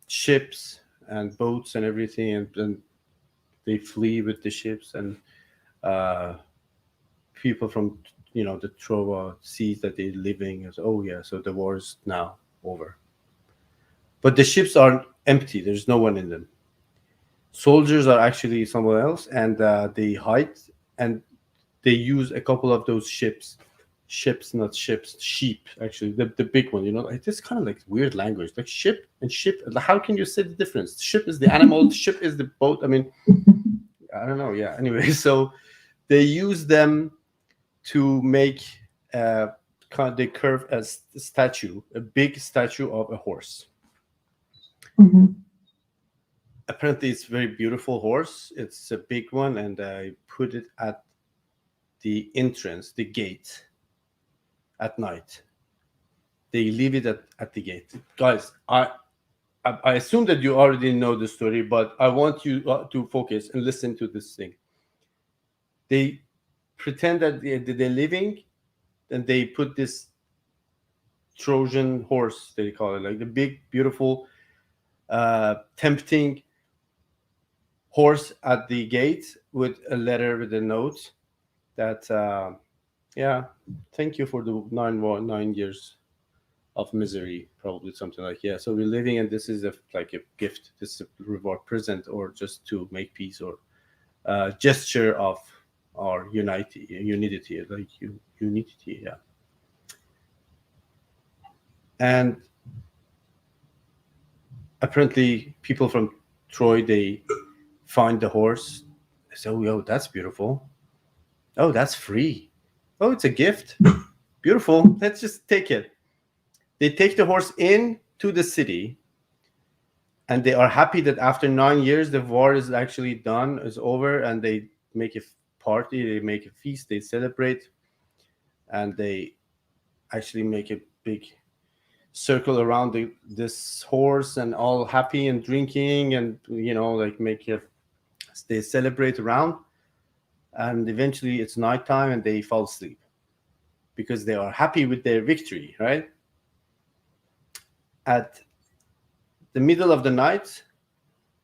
A: ships and boats and everything, and they flee with the ships. And uh, people from the Trova sees that they're living as, oh yeah, so the war is now over. But the ships are empty. There's no one in them. Soldiers are actually somewhere else, and they hide, and they use a couple of those ships, not ships, sheep, actually, the big one, like this kind of like weird language, like ship and ship. How can you say the difference? Ship is the animal, the ship is the boat. I mean, I don't know. Yeah, anyway. So they use them to make uh they curve a statue, a big statue of a horse.
B: Mhm.
A: Apparently it's a very beautiful horse. It's a big one, and I put it at the entrance, the gate, at night. They leave it at the gate. Guys, I assume that you already know the story, but I want you to focus and listen to this thing. They pretend that they're living, and they put this Trojan horse, they call it, like the big, beautiful, tempting horse at the gate with a letter, with a note that, yeah, thank you for the 9 years. of misery, probably something like, yeah. So we're living, and this is a like a gift, this is a reward present, or just to make peace, or gesture of our unity, like unity, yeah. And apparently people from Troy, they find the horse. They say, oh, yo, that's beautiful. Oh, that's free. Oh, it's a gift. Beautiful. Let's just take it. They take the horse in to the city, and they are happy that after 9 years the war is actually done, is over, and they make a party, they make a feast, they celebrate, and they actually make a big circle around this horse, and all happy and drinking, and like make a they celebrate around, and eventually it's nighttime and they fall asleep because they are happy with their victory, right? At the middle of the night,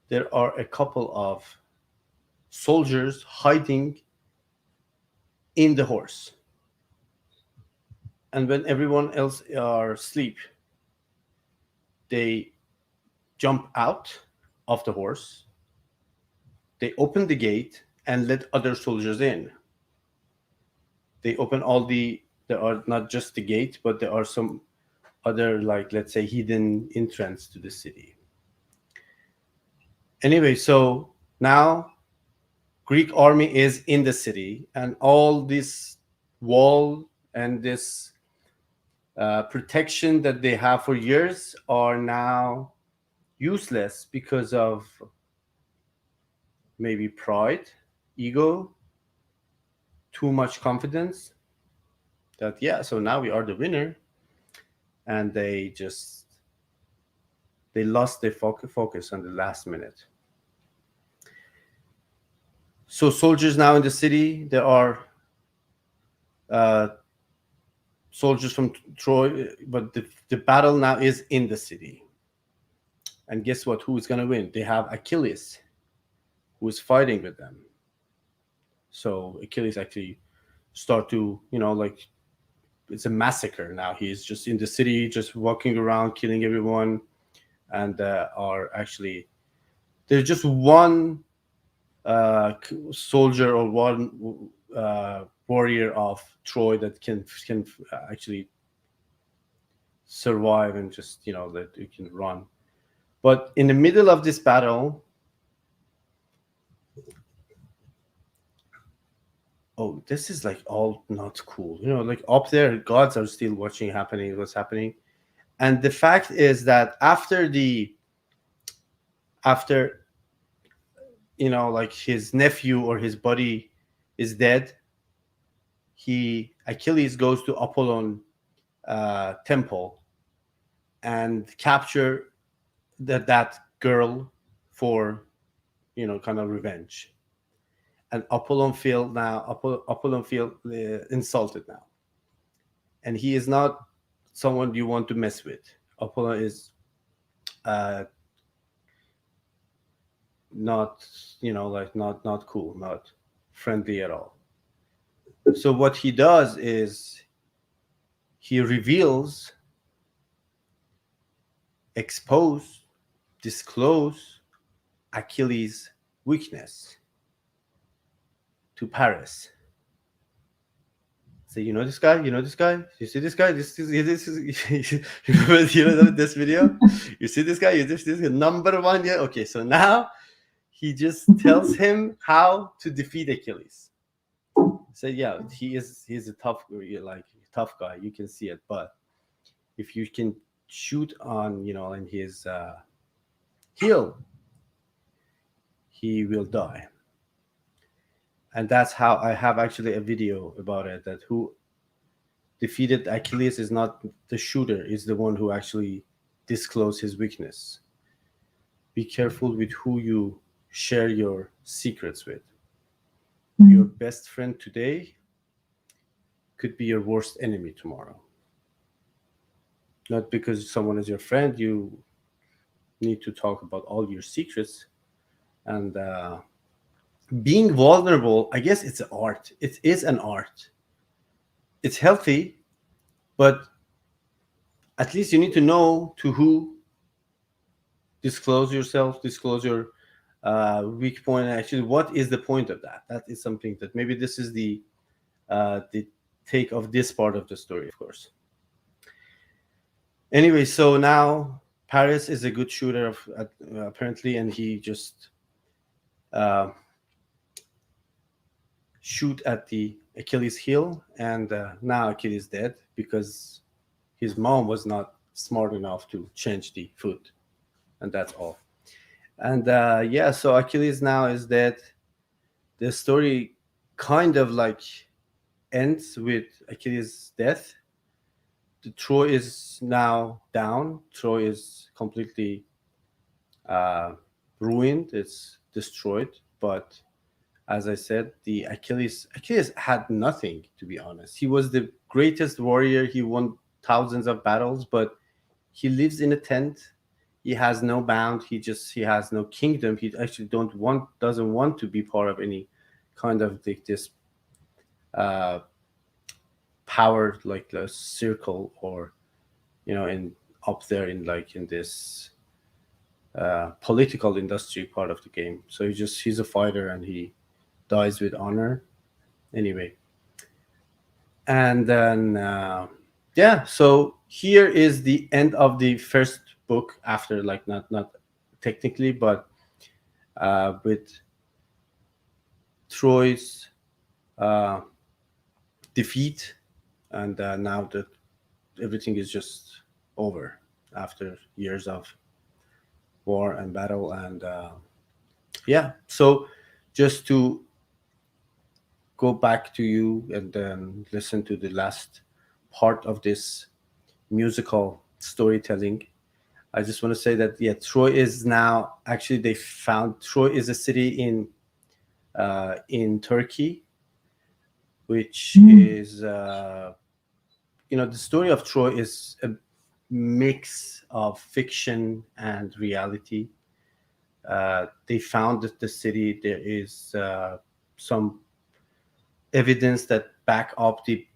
A: there are a couple of soldiers hiding in the horse. And when everyone else are asleep, they jump out of the horse, they open the gate and let other soldiers in. They open all there are not just the gate, but there are some other, like, let's say, hidden entrance to the city. Anyway, so now Greek army is in the city, and all this wall and this protection that they have for years are now useless because of maybe pride, ego, too much confidence. That, yeah, so now we are the winner, and they lost their focus on the last minute. So soldiers now in the city, there are uh, soldiers from Troy, but the battle now is in the city. And guess what? Who is going to win? They have Achilles, who is fighting with them. So Achilles actually start to, like, it's a massacre now. He's just in the city, just walking around, killing everyone, and are actually there's just one soldier or one warrior of Troy that can actually survive, and just that you can run. But in the middle of this battle, oh, this is like all not cool. Like up there, gods are still watching what's happening. And the fact is that after like his nephew or his buddy is dead, Achilles goes to Apollon temple and capture that girl for kind of revenge. And Apollon feel insulted now, and he is not someone you want to mess with. Apollon is uh, not like not cool, not friendly at all. So what he does is he reveals, expose, disclose Achilles' weakness to Paris. Say, this guy, this guy, you see this guy, this is this video, you see this guy, this number one, yeah. Okay, so now he just tells him how to defeat Achilles. So yeah, he's a tough guy, you can see it. But if you can shoot on in his heel, he will die. And that's how I have actually a video about it, that who defeated Achilles is not the shooter, is the one who actually disclosed his weakness. Be careful with who you share your secrets with. Your best friend today could be your worst enemy tomorrow. Not because someone is your friend, you need to talk about all your secrets. And being vulnerable, I guess it's an art. It is an art. It's healthy, but at least you need to know to who disclose yourself, disclose your weak point. Actually, what is the point of that? That is something that maybe this is the take of this part of the story, of course. Anyway, so now Paris is a good shooter of apparently, and he just uh, shoot at the Achilles heel, and now Achilles dead because his mom was not smart enough to change the food, and that's all. And yeah, so Achilles now is dead. The story kind of like ends with Achilles' death. The Troy is now down. Troy is completely uh, ruined. It's destroyed. But as I said, the Achilles had nothing, to be honest. He was the greatest warrior. He won thousands of battles, but he lives in a tent. He has no bound. He has no kingdom. He actually don't want doesn't want to be part of any kind of like this uh, power like a circle, or in up there in like in this political industry part of the game. So he's a fighter, and he dies with honor anyway. And then yeah, so here is the end of the first book, after like not technically, but with Troy's uh, defeat, and now that everything is just over after years of war and battle. And yeah, so just to go back to you and then listen to the last part of this musical storytelling. I just want to say that yeah, Troy is now actually they found Troy is a city in Turkey, which is the story of Troy is a mix of fiction and reality. They found that the city there is some evidence that back up the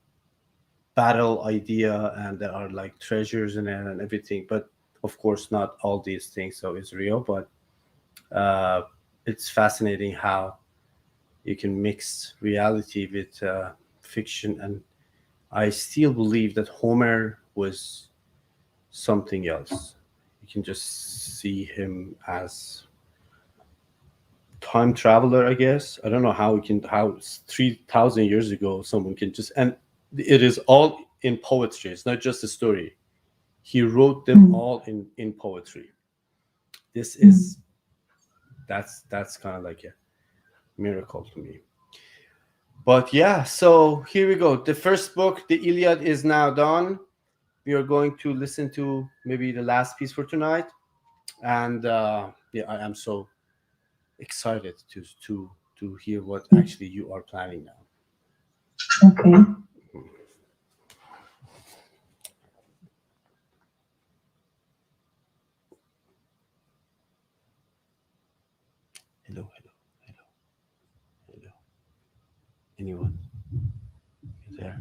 A: battle idea, and there are like treasures in it and everything. But of course, not all these things so it's real. But uh, it's fascinating how you can mix reality with fiction. And I still believe that Homer was something else. You can just see him as time traveler, I guess. I don't know how 3,000 years ago someone can just, and it is all in poetry. It's not just a story. He wrote them all in poetry. This is that's kind of like a miracle to me. But yeah, so here we go. The first book, the Iliad, is now done. We are going to listen to maybe the last piece for tonight, and yeah, I am so excited to hear what actually you are planning now.
B: Okay.
A: Hello, hello, hello, hello. Anyone? You there?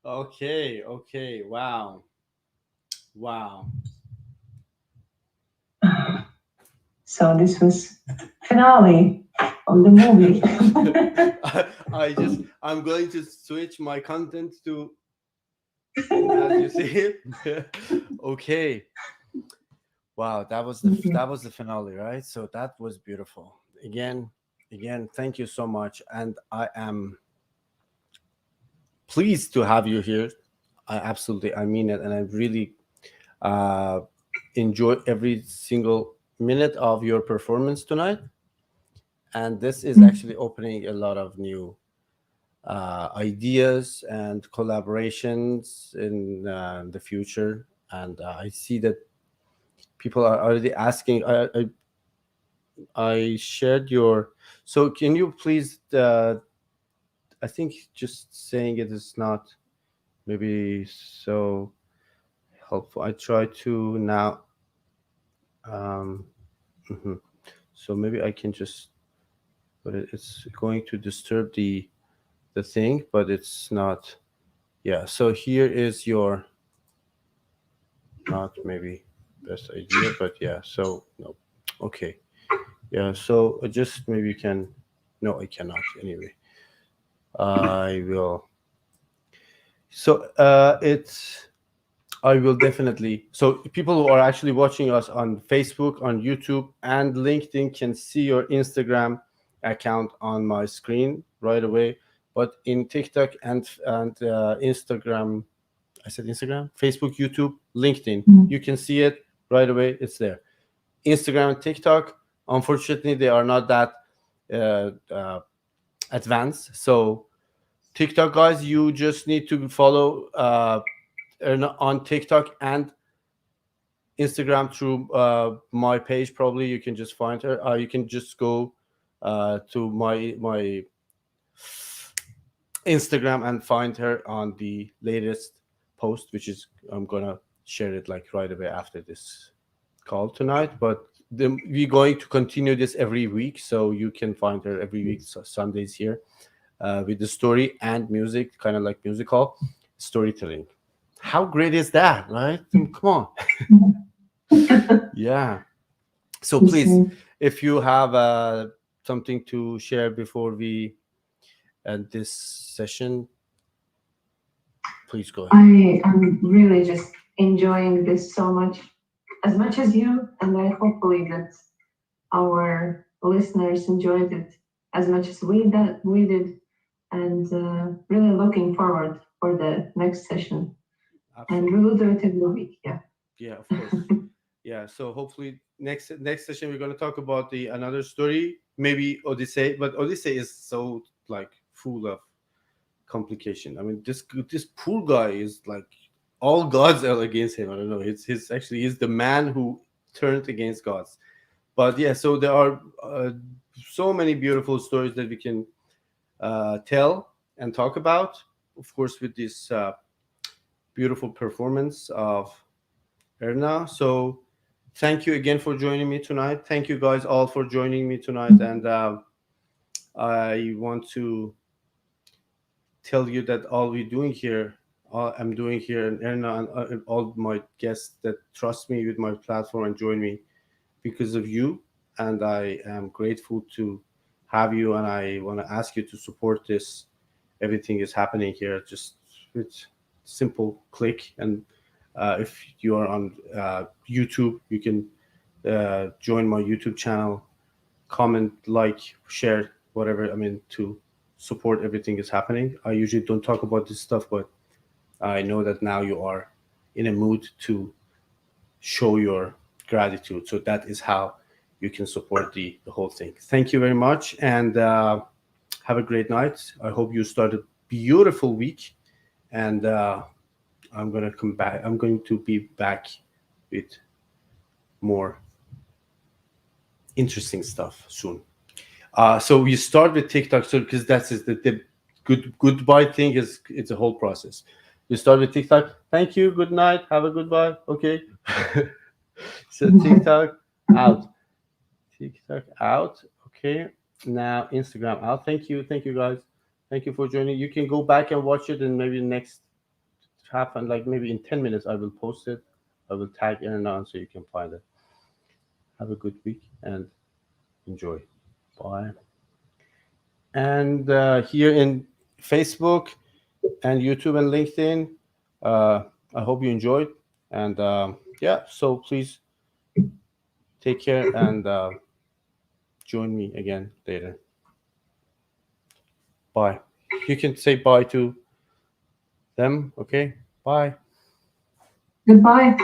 A: Okay, okay, wow, wow.
B: So this was finale of the movie.
A: I'm going to switch my content to, as you see it. Okay, wow, that was the finale, right? So that was beautiful. Again, thank you so much, and I am pleased to have you here. I mean it, and I really uh, enjoy every single minute of your performance tonight. And this is actually opening a lot of new ideas and collaborations in the future. And I see that people are already asking. I shared your. So can you please? I think just saying it is not maybe so helpful. I try to now. Um, mhm. So maybe I can just. But it's going to disturb the thing, but it's not. Yeah. So here is your not maybe best idea, but yeah. So no. Okay. Yeah. So just maybe you can. No, I cannot. Anyway, I will. So it's. I will definitely. So people who are actually watching us on Facebook, on YouTube, and LinkedIn can see your Instagram account on my screen right away. But in TikTok and Instagram, I said Instagram, Facebook, YouTube, LinkedIn, you can see it right away. It's there. Instagram and TikTok, unfortunately, they are not that uh, uh, advanced. So TikTok guys, you just need to follow on TikTok and Instagram through my page. Probably you can just find her. You can just go to my Instagram and find her on the latest post, which is I'm gonna share it like right away after this call tonight. But we're going to continue this every week, so you can find her every week, so Sundays here, with the story and music, kind of like musical storytelling. How great is that, right? Come on. Yeah. So please, if you have something to share before we And this session, please go ahead.
B: I am really just enjoying this so much as you, and I hopefully that our listeners enjoyed it as much as we did, and really looking forward for the next session. And we
A: Absolutely.
B: will do it every week. Yeah.
A: Yeah, of course. Yeah, so hopefully next session we're going to talk about the another story, maybe Odyssey, but Odyssey is so like full of complication. I mean, this poor guy is like all gods are against him. I don't know. It's his actually he's the man who turned against gods. But yeah, so there are so many beautiful stories that we can tell and talk about. Of course, with this beautiful performance of Erna. So thank you again for joining me tonight. Thank you guys all for joining me tonight. And I want to tell you that all we're doing here, all I'm doing here, and Erna and all my guests that trust me with my platform and join me because of you. And I am grateful to have you. And I want to ask you to support this. Everything is happening here just with simple click. And if you are on YouTube, you can join my YouTube channel, comment, like, share, whatever. I mean, to support everything is happening. I usually don't talk about this stuff, but I know that now you are in a mood to show your gratitude. So that is how you can support the whole thing. Thank you very much, and have a great night. I hope you start a beautiful week, and I'm gonna come back. I'm going to be back with more interesting stuff soon. So we start with TikTok, so because that's the goodbye thing is it's a whole process. You start with TikTok. Thank you. Good night. Have a goodbye. Okay. So TikTok out. TikTok out. Okay. Now Instagram out. Thank you. Thank you guys. Thank you for joining. You can go back and watch it, and maybe next half and like maybe in 10 minutes I will post it. I will tag in and on so you can find it. Have a good week and enjoy. Bye. And here in Facebook and YouTube and LinkedIn, uh, I hope you enjoyed. And yeah, so please take care and join me again later. Bye. You can say bye to them. Okay. Bye.
B: Goodbye.